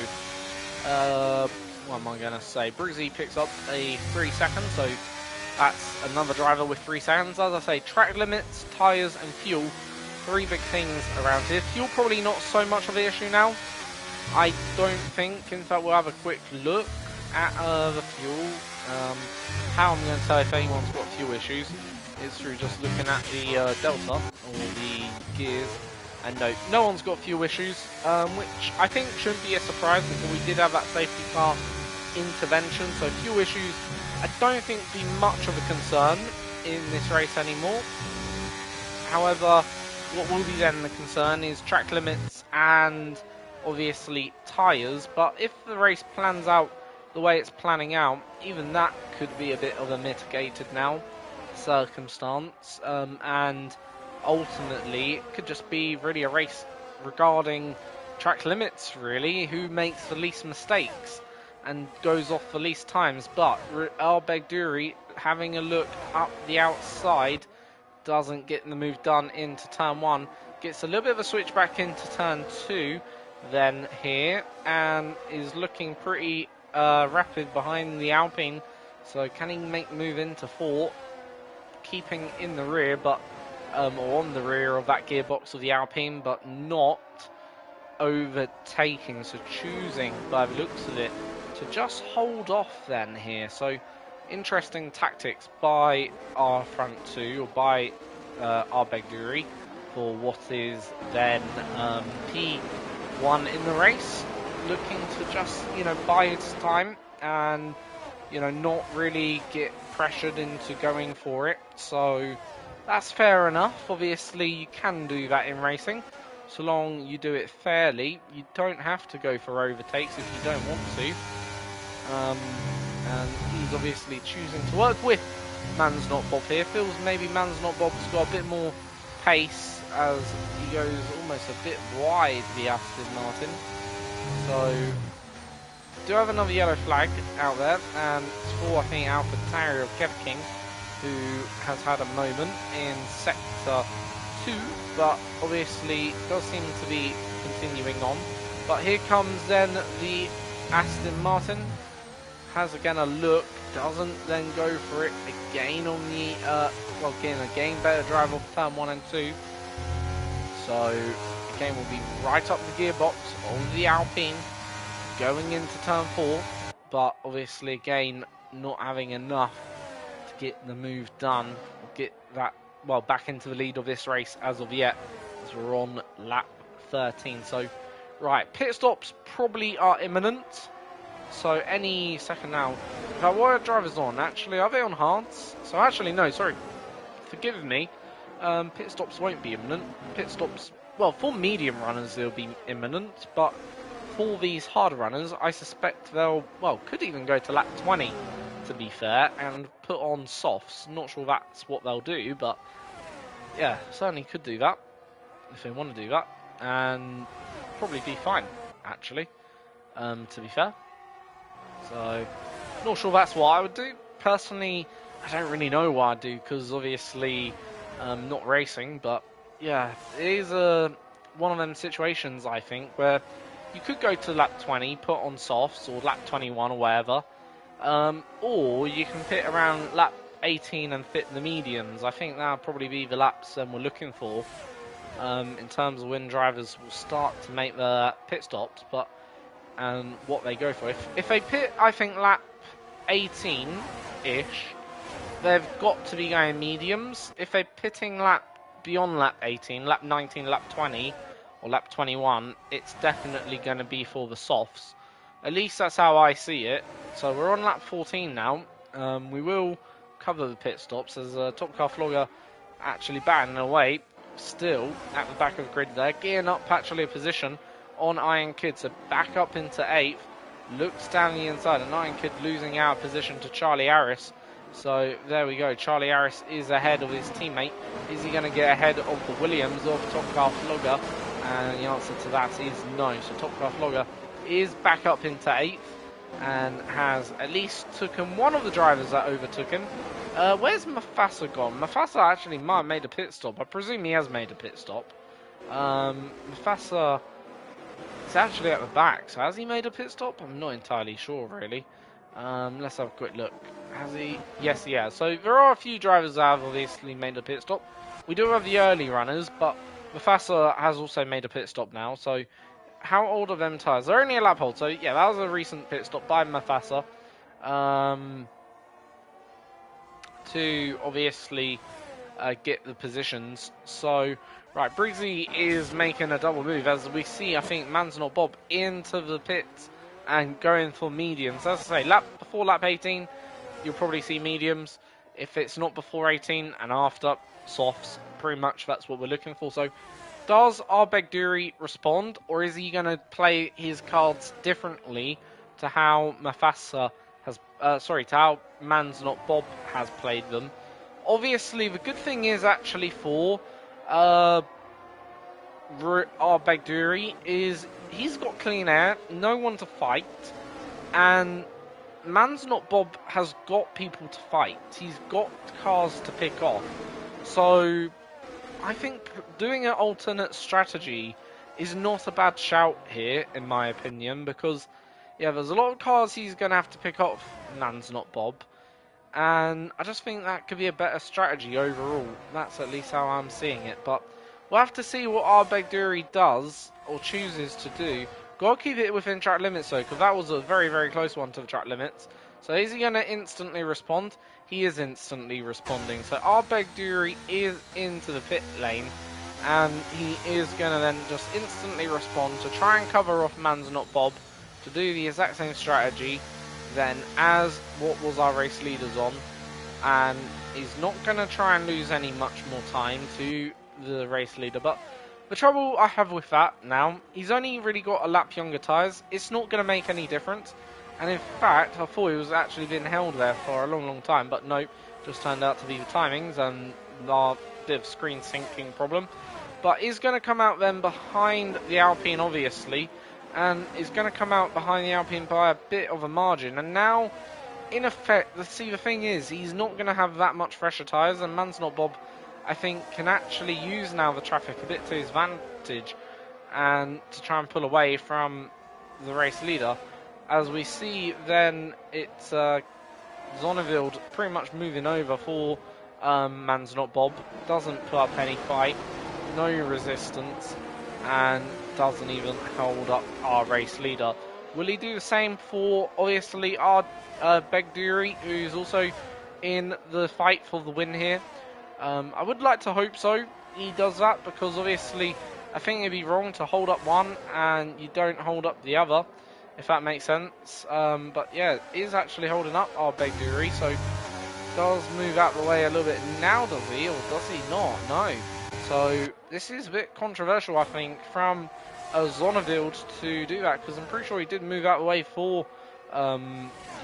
what am I going to say? Briggsy picks up a 3 seconds, so that's another driver with 3 seconds. As I say, track limits, tyres and fuel, 3 big things around here. Fuel probably not so much of the issue now. I don't think. In fact, we'll have a quick look at the fuel. How I'm going to tell if anyone's got fuel issues is through just looking at the delta or the gears. And no one's got fuel issues, which I think shouldn't be a surprise, because we did have that safety car intervention. So fuel issues, I don't think be much of a concern in this race anymore. However, what will be then the concern is track limits and obviously tyres. But if the race plans out the way it's planning out, even that could be a bit of a mitigated now circumstance, and ultimately it could just be really a race regarding track limits, really, who makes the least mistakes and goes off the least times. But Arbeg Duri, having a look up the outside, doesn't get the move done into turn 1, gets a little bit of a switch back into turn 2 then here, and is looking pretty rapid behind the Alpine. So can he make the move into 4, keeping in the rear, but or on the rear of that gearbox of the Alpine, but not overtaking, so choosing by the looks of it to just hold off then here. So interesting tactics by our front 2, or by Arbeg Duri, for what is then P1 in the race, looking to just, buy his time and, not really get pressured into going for it. So that's fair enough. Obviously, you can do that in racing, so long you do it fairly. You don't have to go for overtakes if you don't want to. And he's obviously choosing to work with Man's Not Bob here. Feels maybe Man's Not Bob's got a bit more pace as he goes almost a bit wide, the Aston Martin. So, do have another yellow flag out there, and it's for, I think, Alpha Tauri of Kev King, who has had a moment in sector 2, but obviously does seem to be continuing on. But here comes then the Aston Martin, has again a look, doesn't then go for it again on the, again better drive off turn 1 and 2. So again will be right up the gearbox of the Alpine, going into turn 4, but obviously again not having enough to get the move done, or get that, back into the lead of this race as of yet, as we're on lap 13. So, right, pit stops probably are imminent, so any second now. What are drivers on? Actually, are they on hards? So actually, no, sorry, forgive me, pit stops won't be imminent. Pit stops, for medium runners they'll be imminent, but for these harder runners, I suspect they'll, well, could even go to lap 20, to be fair, and put on softs. Not sure that's what they'll do, but yeah, certainly could do that if they want to do that, and probably be fine, actually, to be fair. So, not sure that's what I would do. Personally, I don't really know what I'd do, because obviously, not racing, but yeah, it is one of them situations, I think, where you could go to lap 20, put on softs, or lap 21 or whatever, or you can pit around lap 18 and fit the mediums. I think that'll probably be the laps we're looking for, in terms of when drivers will start to make their pit stops, but and what they go for. If they pit, I think lap 18-ish, they've got to be going mediums. If they're pitting beyond lap 18, lap 19, lap 20, or lap 21, it's definitely going to be for the softs. At least that's how I see it. So we're on lap 14 now. We will cover the pit stops as Top Car Flogger actually batting away. Still at the back of the grid there, gearing up actually a position on Iron Kid, so back up into 8th, looks down the inside, and Iron Kid losing out position to Charlie Harris. So there we go, Charlie Harris is ahead of his teammate. Is he going to get ahead of the Williams of Top Car Flogger? And the answer to that is no. So Top Car Flogger is back up into 8th and has at least taken one of the drivers that overtook him. Where's Mufasa gone? Mufasa actually might have made a pit stop. I presume he has made a pit stop. Mufasa is actually at the back, so has he made a pit stop? I'm not entirely sure, really. Let's have a quick look. Has he? Yes, he has. So there are a few drivers that have obviously made a pit stop. We do have the early runners, but Mufasa has also made a pit stop now. So how old are them tyres? They're only a lap old, so yeah, that was a recent pit stop by Mufasa. To obviously get the positions. So, right, Briggsy is making a double move. As we see, I think Man's Not Bob into the pits and going for mediums. As I say, before lap 18, you'll probably see mediums. If it's not before 18 and after, softs. Pretty much that's what we're looking for. So, does Arbeck respond, or is he going to play his cards differently to how Mufasa has, to how Man's Not Bob has played them? Obviously, the good thing is actually for Arbeck is he's got clean air, no one to fight, and Man's Not Bob has got people to fight. He's got cars to pick off. So I think doing an alternate strategy is not a bad shout here, in my opinion, because yeah, there's a lot of cars he's going to have to pick off Man's Not Bob, and I just think that could be a better strategy overall. That's at least how I'm seeing it, but we'll have to see what Arbeck does or chooses to do. Got to keep it within track limits though, because that was a very, very close one to the track limits. So is he going to instantly respond? He is instantly responding. So Arbeck is into the pit lane, and he is going to then just instantly respond to try and cover off Man's Not Bob, to do the exact same strategy then as what was our race leaders on, and he's not going to try and lose any much more time to the race leader. But the trouble I have with that now, he's only really got a lap younger tyres. It's not going to make any difference, and in fact I thought he was actually being held there for a long time, but nope, just turned out to be the timings and a bit of screen syncing problem. But he's going to come out then behind the Alpine obviously, and is going to come out behind the Alpine by a bit of a margin. And now, in effect, the thing is, he's not going to have that much fresher tyres, and Man's Not Bob, I think, can actually use now the traffic a bit to his advantage, and to try and pull away from the race leader. As we see, then, it's Zonnevild pretty much moving over for Man's Not Bob. Doesn't put up any fight, no resistance, and doesn't even hold up our race leader. Will he do the same for, obviously, our Begduri, who's also in the fight for the win here? I would like to hope so he does that, because obviously I think it'd be wrong to hold up one and you don't hold up the other, if that makes sense. But yeah, is actually holding up our Begduri, so does move out the way a little bit now, does he, or does he not? No. So this is a bit controversial, I think, from Zonnevild to do that, because I'm pretty sure he did move out of the way for,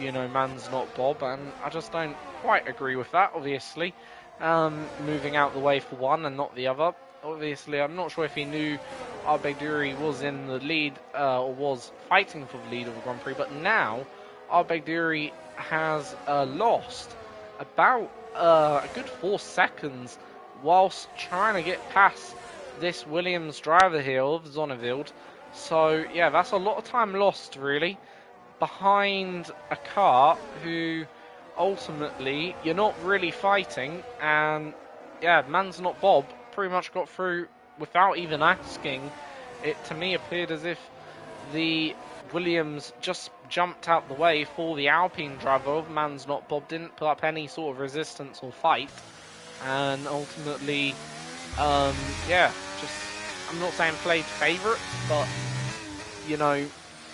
you know, Man's Not Bob, and I just don't quite agree with that, obviously. Moving out the way for one and not the other. Obviously, I'm not sure if he knew Arbejduri was in the lead, or was fighting for the lead of the Grand Prix, but now Arbejduri has lost about a good 4 seconds whilst trying to get past this Williams driver here of Zonnevild. So yeah, that's a lot of time lost really behind a car who ultimately you're not really fighting, and yeah, Man's Not Bob pretty much got through without even asking. It to me appeared as if the Williams just jumped out the way for the Alpine driver of Man's Not Bob, didn't put up any sort of resistance or fight, and ultimately yeah, just, I'm not saying played favourites, but, you know,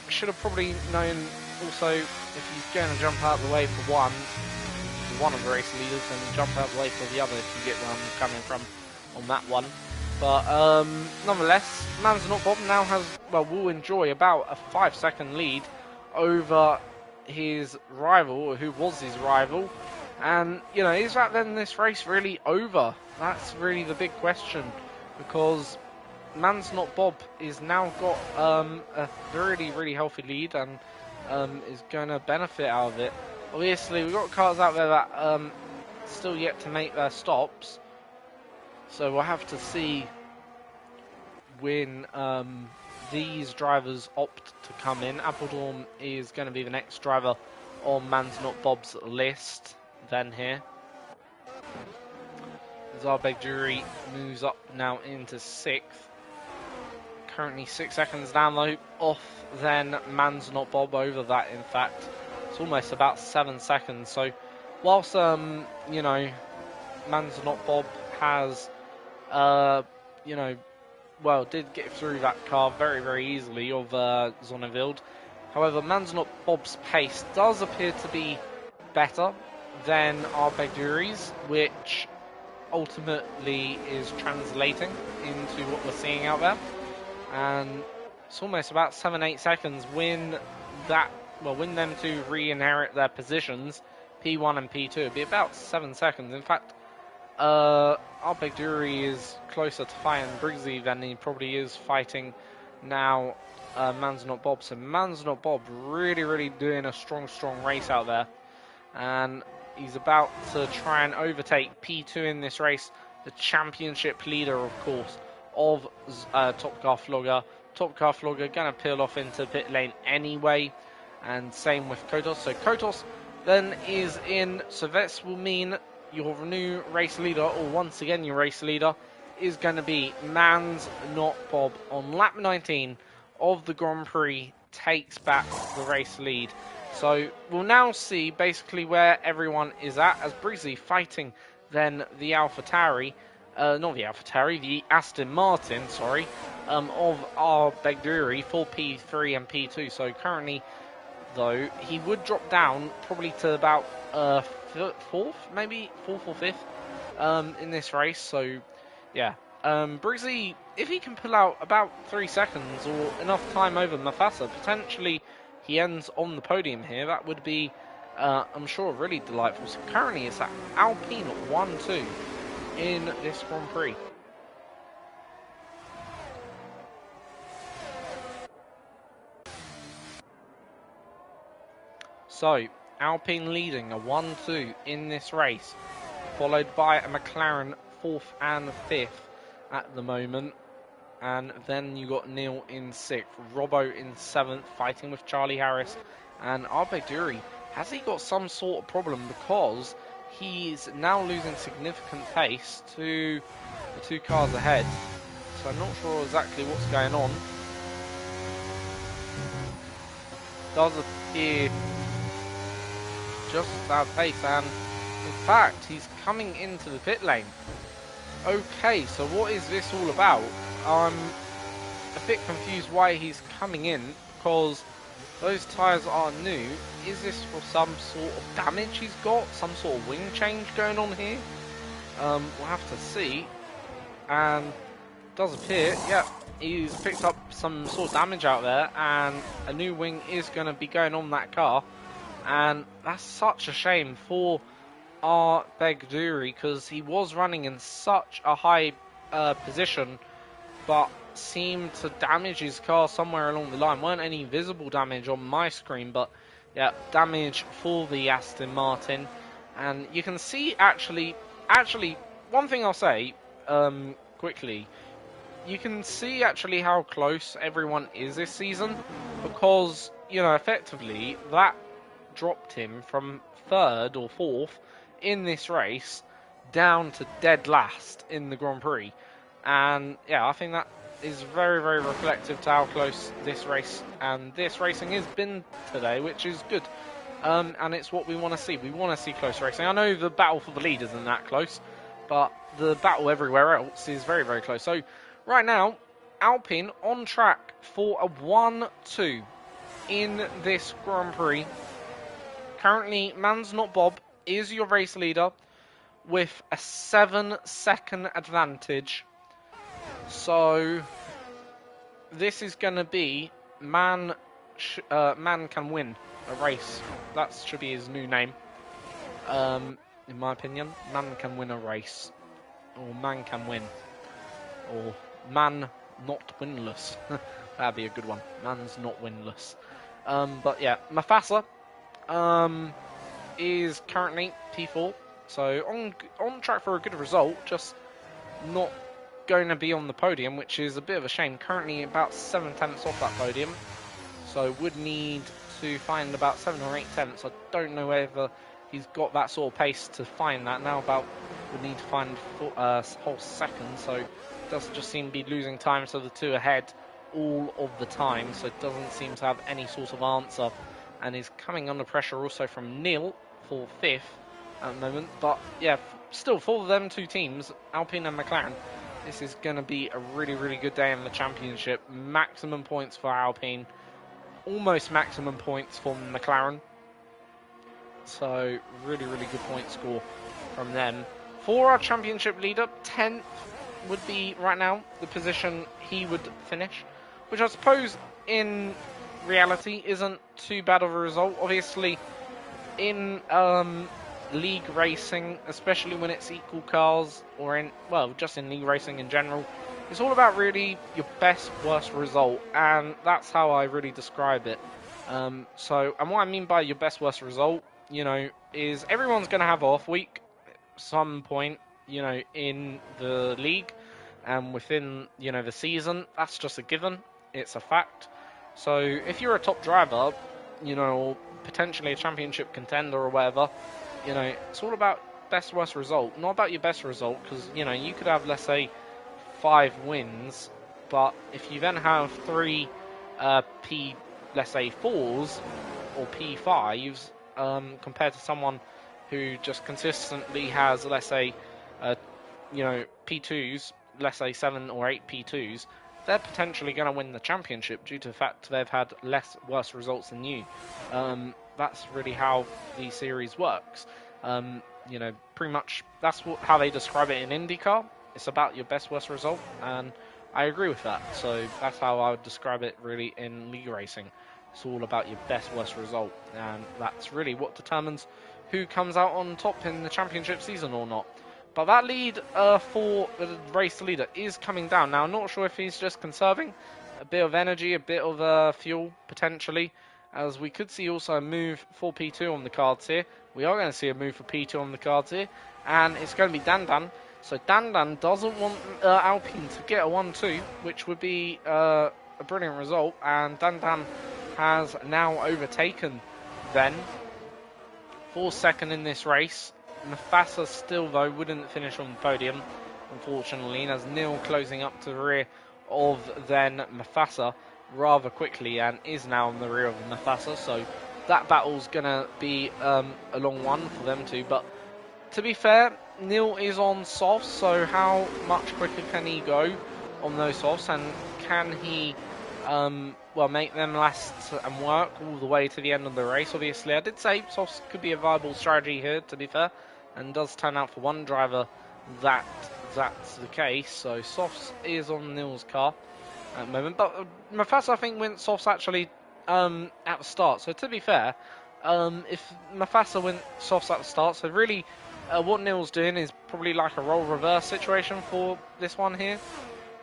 should have probably known also if he's going to jump out of the way for one of the race leaders, then jump out of the way for the other, if you get where I'm coming from on that one. But nonetheless, Man's Not Bob now has, well, will enjoy about a 5-second lead over his rival, who was his rival. And, you know, is that then this race really over? That's really the big question, because Man's Not Bob is now got a really, really healthy lead and is going to benefit out of it. Obviously, we've got cars out there that still yet to make their stops, so we'll have to see when these drivers opt to come in. Appledorn is going to be the next driver on Man's Not Bob's list then here. Arbejduri moves up now into 6th. Currently 6 seconds down though, off then Man's Not Bob over that, in fact. It's almost about 7 seconds. So whilst, you know, Man's Not Bob has, you know, well, did get through that car very, very easily of Zonnevild. However, Man's Not Bob's pace does appear to be better than Arbejduri's, which ultimately is translating into what we're seeing out there. And it's almost about 7-8 seconds when them two re-inherit their positions, P1 and P2. It'd be about 7 seconds. In fact, Arbejduri is closer to fighting Briggsy than he probably is fighting now Man's Not Bob. So Man's Not Bob really, really doing a strong race out there. And he's about to try and overtake P2 in this race, the championship leader, of course, of Top Car Flogger. Top Car Flogger going to peel off into pit lane anyway, and same with Kotos. So Kotos then is in, so this will mean your new race leader, or once again your race leader, is going to be Man's Not Bob on lap 19 of the Grand Prix, takes back the race lead. So we'll now see basically where everyone is at, as Briggsy fighting then the AlphaTauri, the Aston Martin, sorry, of Arbejduri for P3 and P2. So currently, though, he would drop down probably to about 4th or 5th in this race. So yeah, Briggsy, if he can pull out about 3 seconds or enough time over Mafasa, potentially he ends on the podium here. That would be, I'm sure, really delightful. So currently it's at Alpine 1-2 in this Grand Prix. So Alpine leading a 1-2 in this race, followed by a McLaren 4th and 5th at the moment. And then you got Neil in 6th, Robbo in 7th, fighting with Charlie Harris. And Arbejduri, has he got some sort of problem, because he's now losing significant pace to the 2 cars ahead. So I'm not sure exactly what's going on. Does appear just out of pace, and in fact he's coming into the pit lane. Okay, so what is this all about? I'm a bit confused why he's coming in, because those tyres are new. Is this for some sort of damage he's got? Some sort of wing change going on here? We'll have to see. And does appear, yeah, he's picked up some sort of damage out there, and a new wing is going to be going on that car, and that's such a shame for our Begduri, because he was running in such a high position, but seemed to damage his car somewhere along the line. Weren't any visible damage on my screen, but yeah, damage for the Aston Martin. And you can see actually, one thing I'll say quickly, you can see actually how close everyone is this season, because, you know, effectively that dropped him from 3rd or 4th in this race down to dead last in the Grand Prix. And yeah, I think that is very, very reflective to how close this race and this racing has been today, which is good. And it's what we want to see. We want to see close racing. I know the battle for the lead isn't that close, but the battle everywhere else is very, very close. So right now, Alpine on track for a 1-2 in this Grand Prix. Currently, Man's Not Bob is your race leader with a 7-second advantage. So this is going to be Man Can Win a Race. That should be his new name. In my opinion, Man Can Win a Race. Or Man Can Win. Or Man Not Winless. That'd be a good one. Man's Not Winless. But yeah, Mufasa is currently P4, so on track for a good result, just not going to be on the podium, which is a bit of a shame. Currently about 7/10 off that podium, so would need to find about 7 or 8/10. I don't know whether he's got that sort of pace to find that now. Would need to find whole second, so doesn't just seem to be losing time to the two ahead all of the time, so it doesn't seem to have any sort of answer, and is coming under pressure also from Neil for 5th at the moment. But yeah, still for them two teams, Alpine and McLaren, this is going to be a really, really good day in the championship. Maximum points for Alpine, almost maximum points for McLaren, so really, really good point score from them. For our championship leader, 10th would be right now the position he would finish, which I suppose in reality isn't too bad of a result. Obviously in league racing, especially when it's equal cars, or in, well, just in league racing in general, it's all about really your best worst result, and that's how I really describe it. And what I mean by your best worst result, you know, is everyone's going to have an off week some point, you know, in the league and within, you know, the season. That's just a given. It's a fact. So if you're a top driver, you know, or potentially a championship contender or whatever, you know, it's all about best worst result, not about your best result, because, you know, you could have, let's say, 5 wins, but if you then have 3 let's say 4s or P5s, compared to someone who just consistently has, let's say, you know, P2s, let's say 7 or 8 P2s, they're potentially going to win the championship due to the fact they've had worse results than you. That's really how the series works. You know, pretty much that's how they describe it in IndyCar. It's about your best worst result, and I agree with that. So that's how I would describe it really in league racing. It's all about your best worst result, and that's really what determines who comes out on top in the championship season or not. But that lead for the race leader is coming down. Now, I'm not sure if he's just conserving a bit of energy, a bit of fuel, potentially, as we could see also a move for P2 on the cards here. We are going to see a move for P2 on the cards here, and it's going to be Dandan. So Dandan doesn't want Alpine to get a 1-2, which would be a brilliant result, and Dandan has now overtaken then for second in this race. Mufasa still, though, wouldn't finish on the podium, unfortunately, and as Neil closing up to the rear of then Mufasa rather quickly, and is now in the rear of Mufasa, so that battle's going to be a long one for them two. But to be fair, Neil is on softs, so how much quicker can he go on those softs, and can he well, make them last and work all the way to the end of the race? Obviously, I did say softs could be a viable strategy here, to be fair, and does turn out for one driver that that's the case. So softs is on Neil's car, at the moment. But Mufasa, I think, went softs actually at the start. So to be fair, if Mufasa went softs at the start, so really what Neil's doing is probably like a role reverse situation for this one here.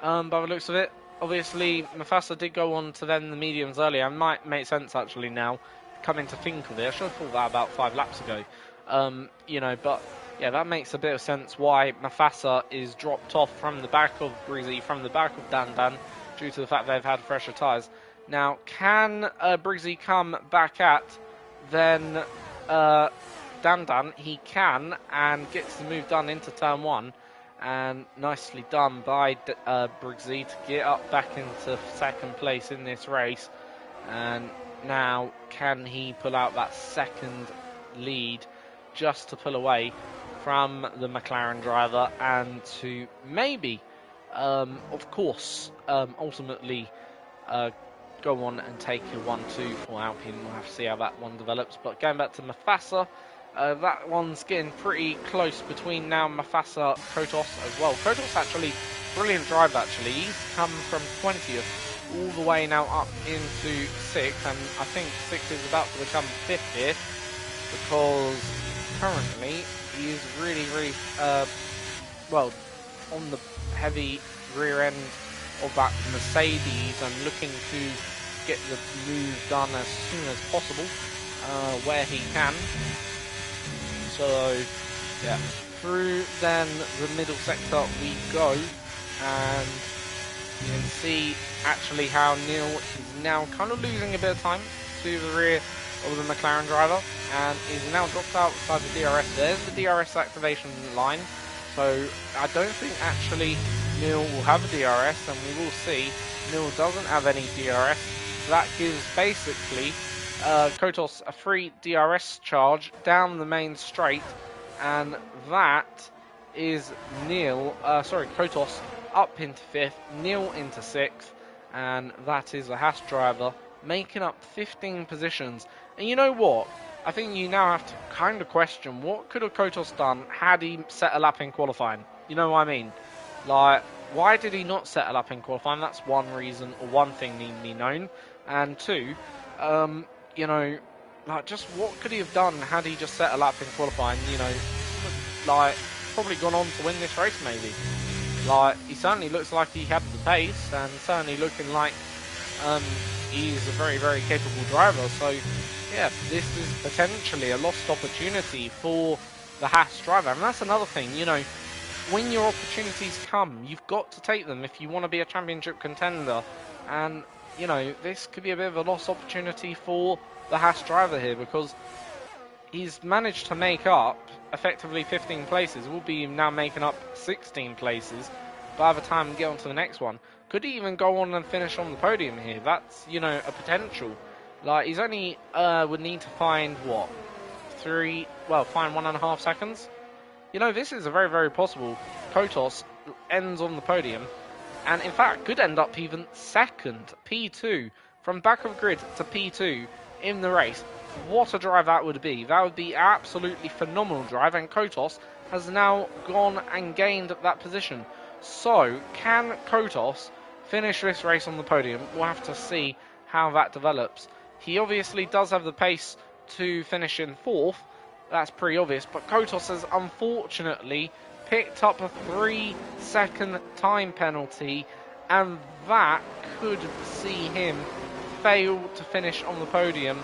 By the looks of it, obviously Mufasa did go on to then the mediums earlier. And might make sense actually now, coming to think of it. I should have thought that about 5 laps ago. But yeah, that makes a bit of sense why Mufasa is dropped off from the back of Breezy, from the back of Dan Dan, due to the fact they've had fresher tyres. Now, can Breezy come back at then Dan Dan? He can, and gets the move done into turn 1. And nicely done by Briggsy to get up back into second place in this race. And now, can he pull out that second lead just to pull away from the McLaren driver and to maybe, of course, ultimately go on and take a 1-2 for Alpine. We'll have to see how that one develops. But going back to Mufasa, that one's getting pretty close between now Mufasa, Kotos as well. Kotos actually, brilliant drive actually. He's come from 20th all the way now up into 6th, and I think 6th is about to become 5th here, because currently he is really, really, on the heavy rear end of that Mercedes and looking to get the move done as soon as possible where he can. So, yeah, through then the middle sector we go, and you can see actually how Neil is now kind of losing a bit of time to the rear of the McLaren driver, and is now dropped outside the DRS. There's the DRS activation line, so I don't think actually Neil will have a DRS, and we will see Neil doesn't have any DRS. That gives basically Kotos a free DRS charge down the main straight, and that is Kotos up into 5th, Neil into 6th, and that is the Haas driver making up 15 positions. And you know what? I think you now have to kind of question what could have Kotos done had he set a lap in qualifying. You know what I mean? Like, why did he not set a lap in qualifying? That's one reason, or one thing needing to be known. And 2, just what could he have done had he just set a lap in qualifying? Probably gone on to win this race maybe. He certainly looks like he had the pace, and certainly looking like he's a very, very capable driver. So, yeah, this is potentially a lost opportunity for the Haas driver. And that's another thing, when your opportunities come, you've got to take them if you want to be a championship contender. And, this could be a bit of a lost opportunity for the Haas driver here, because he's managed to make up effectively 15 places. We'll be now making up 16 places by the time we get on to the next one. Could he even go on and finish on the podium here? That's, a potential. He's only would need to find, find 1.5 seconds? This is a very, very possible. Kotos ends on the podium, and in fact could end up even second, P2, from back of grid to P2 in the race. What a drive that would be. That would be absolutely phenomenal drive, and Kotos has now gone and gained that position. So, can Kotos finish this race on the podium? We'll have to see how that develops. He obviously does have the pace to finish in 4th. That's pretty obvious, but Kotos has unfortunately picked up a 3-second time penalty, and that could see him fail to finish on the podium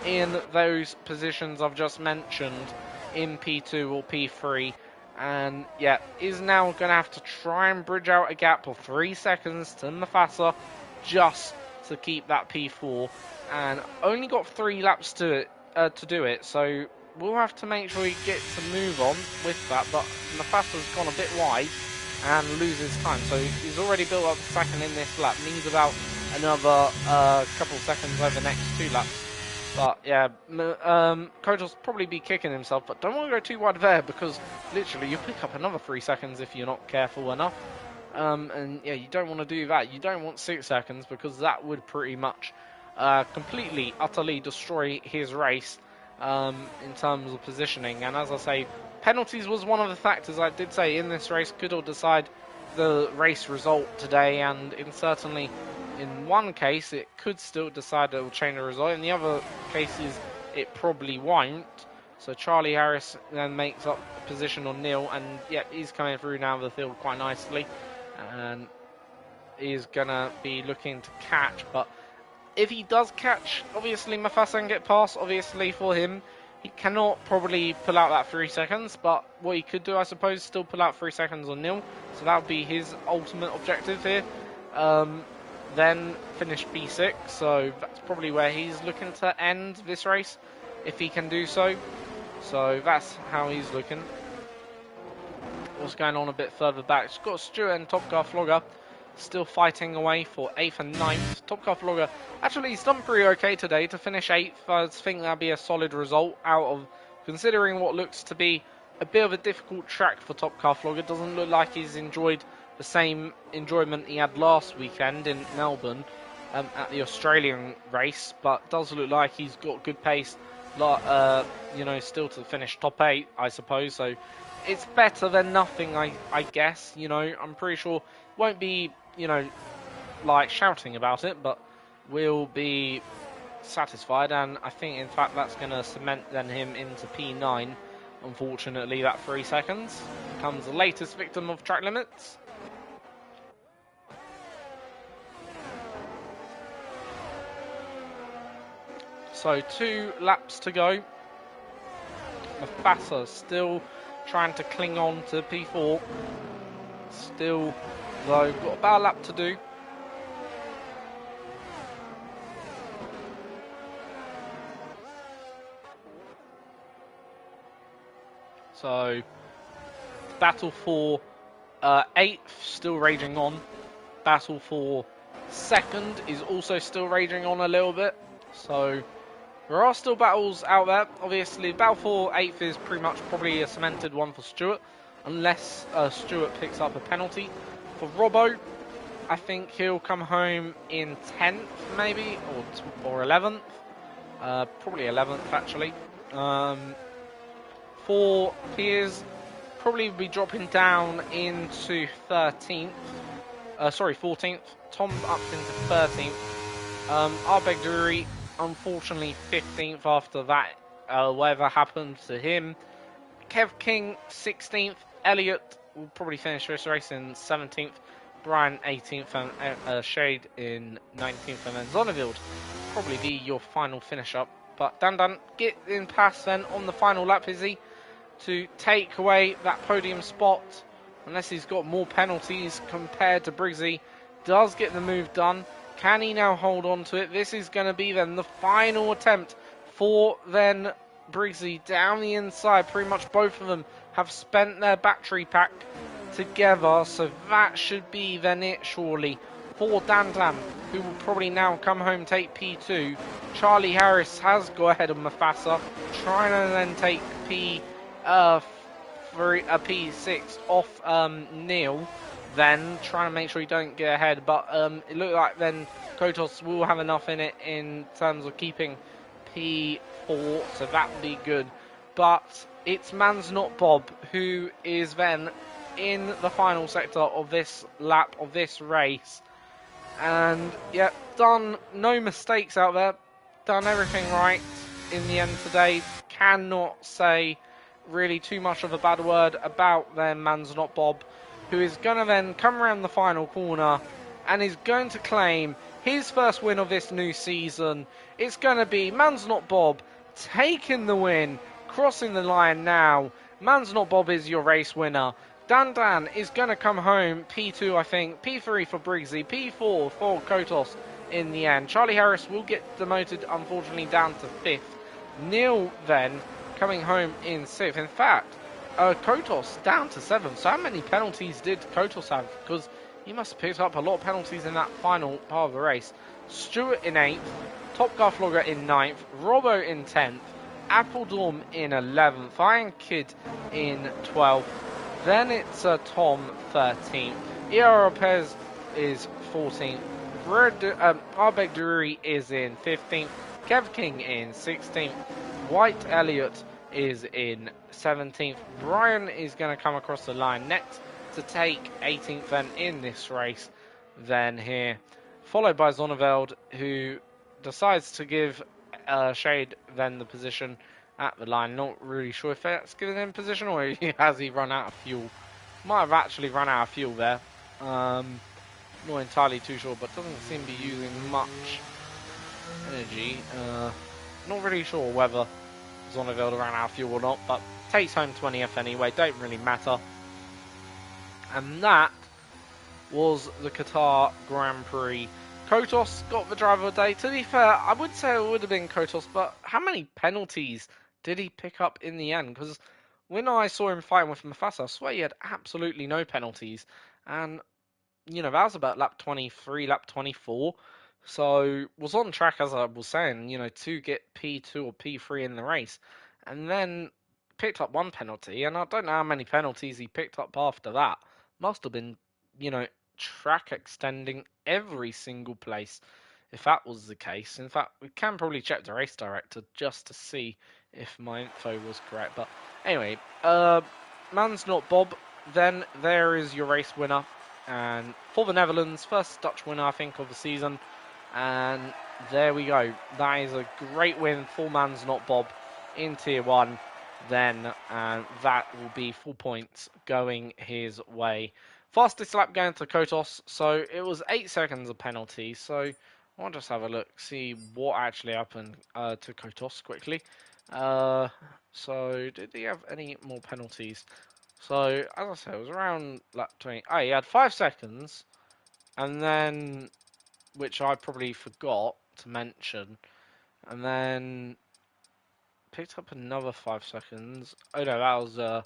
in those positions I've just mentioned, in P2 or P3. And yeah, is now going to have to try and bridge out a gap of 3 seconds to Mufasa just to keep that P4, and only got 3 laps to do it, so we'll have to make sure he gets a move on with that. But Mufasa's gone a bit wide and loses time, so he's already built up second in this lap, needs about another couple seconds over the next 2 laps. But yeah, Kotos probably be kicking himself, but don't want to go too wide there, because literally you pick up another 3 seconds if you're not careful enough. And yeah, you don't want to do that. You don't want 6 seconds, because that would pretty much completely, utterly destroy his race in terms of positioning. And as I say, penalties was one of the factors I did say in this race could all decide the race result today, and certainly in one case it could still decide it will change the result. In the other cases, it probably won't. So Charlie Harris then makes up a position on Neil, and yeah, he's coming through now the field quite nicely, and he's gonna be looking to catch. But if he does catch, obviously Mufasa and get past. Obviously for him, he cannot probably pull out that 3 seconds, but what he could do, I suppose, still pull out 3 seconds on Neil. So that would be his ultimate objective here. Then finish P6, so that's probably where he's looking to end this race, if he can do so. So that's how he's looking. What's going on a bit further back? It's got Stuart and Top Car Flogger still fighting away for 8th and 9th. Top Car Flogger, actually, he's done pretty okay today to finish 8th. I think that'd be a solid result out of, considering what looks to be a bit of a difficult track for Top Car Flogger. Doesn't look like he's enjoyed the same enjoyment he had last weekend in Melbourne at the Australian race, but does look like he's got good pace, you know, still to finish top 8, I suppose. So it's better than nothing, I guess. You know, I'm pretty sure won't be, you know, like shouting about it, but will be satisfied. And I think, in fact, that's going to cement then him into P9. Unfortunately, that 3 seconds becomes the latest victim of track limits. So 2 laps to go. Mufasa still trying to cling on to P4. Still, though, got about a lap to do. So, battle for 8th still raging on. Battle for 2nd is also still raging on a little bit. So, there are still battles out there. Obviously, battle for 8th is pretty much probably a cemented one for Stuart, unless Stuart picks up a penalty. For Robbo, I think he'll come home in 10th, maybe, or 11th. Probably 11th, actually. For Piers, probably be dropping down into 13th. 14th. Tom up into 13th. Arbeg Dury, unfortunately 15th after that, whatever happened to him. Kev King 16th. Elliott will probably finish this race in 17th. Brian 18th, and Shade in 19th, and then Zonnevild probably be your final finish up. But Dan get in past then on the final lap, is he, to take away that podium spot, unless he's got more penalties compared to Briggsy. Does get the move done. Can he now hold on to it? This is going to be then the final attempt for then Briggsy down the inside. Pretty much both of them have spent their battery pack together, so that should be then it, surely, for Dan, who will probably now come home, take P2. Charlie Harris has got ahead of Mufasa, trying to then take P6 off Neil, then trying to make sure he don't get ahead, but it looked like then Kotos will have enough in it in terms of keeping P4, so that would be good. But it's Man's Not Bob who is then in the final sector of this lap of this race, and yeah, done no mistakes out there, done everything right in the end today. Cannot say really too much of a bad word about their Man's Not Bob, who is going to then come around the final corner and is going to claim his first win of this new season. It's going to be Man's Not Bob taking the win, crossing the line now. Man's Not Bob is your race winner. Dan is going to come home P2, I think. P3 for Briggsy. P4 for Kotos in the end. Charlie Harris will get demoted, unfortunately, down to 5th. Neil then coming home in 6th. In fact, Kotos down to 7th. So how many penalties did Kotos have? Because he must have picked up a lot of penalties in that final part of the race. Stuart in 8th. Top Car Flogger in 9th. Robbo in 10th. Appledorm in 11th. Iron Kid in 12th. Then it's Tom 13th. ERL Pez is 14th. Arbeg Dury is in 15th. Kev King in 16th. White Elliott is in 17th. Brian is going to come across the line next. to take 18th then in this race then here, followed by Zonneveld, who decides to give Shade then the position at the line. Not really sure if that's giving him position or has he run out of fuel. Might have actually run out of fuel there. Not entirely too sure, but doesn't seem to be using much energy. Not really sure whether Zonneveld ran out of fuel or not, but takes home 20th anyway, don't really matter. And that was the Qatar Grand Prix. Kotos got the driver of the day. To be fair, I would say it would have been Kotos, but how many penalties did he pick up in the end? Because when I saw him fighting with Mufasa, I swear he had absolutely no penalties. And, that was about lap 23, lap 24. So, was on track, as I was saying, to get P2 or P3 in the race. And then picked up one penalty, and I don't know how many penalties he picked up after that. Must have been, track extending every single place, if that was the case. In fact, we can probably check the race director just to see if my info was correct. But anyway, man's not Bob. Then there is your race winner, and for the Netherlands, first Dutch winner I think of the season. And there we go. That is a great win for man's not Bob in Tier 1 then, and that will be 4 points going his way. Fastest lap going to Kotos, so it was 8 seconds of penalty. So I'll just have a look, see what actually happened to Kotos quickly. So did he have any more penalties? So as I said, it was around lap 20. Oh, he had 5 seconds, and then, which I probably forgot to mention, and then picked up another 5 seconds. Oh no, that was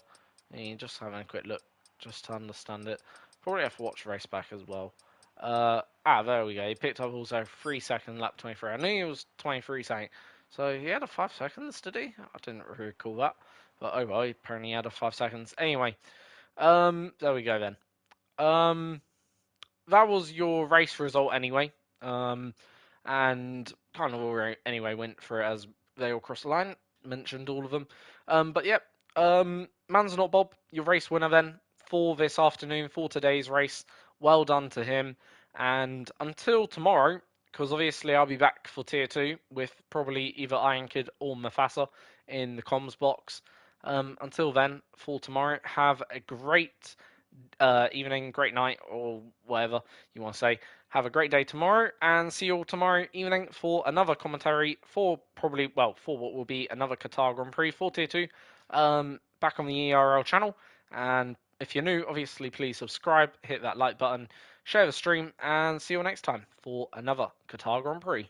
just having a quick look just to understand it. Probably have to watch race back as well. There we go. He picked up also 3 second lap 23. I knew he was 23 saying. So he had a 5 seconds, did he? I didn't really recall that. But oh well, he apparently had a 5 seconds. Anyway, there we go then. That was your race result anyway. And kind of all anyway went for it as they all crossed the line. Mentioned all of them. But yep, man's not Bob, your race winner then for this afternoon, for today's race. Well done to him. And until tomorrow, because obviously I'll be back for Tier 2 with probably either Iron Kid or Mufasa in the comms box. Until then, for tomorrow, have a great evening, great night, or whatever you want to say. Have a great day tomorrow, and see you all tomorrow evening for another commentary for for what will be another Qatar Grand Prix for Tier 2, back on the ERL channel. And if you're new, obviously please subscribe, hit that like button, share the stream, and see you all next time for another Qatar Grand Prix.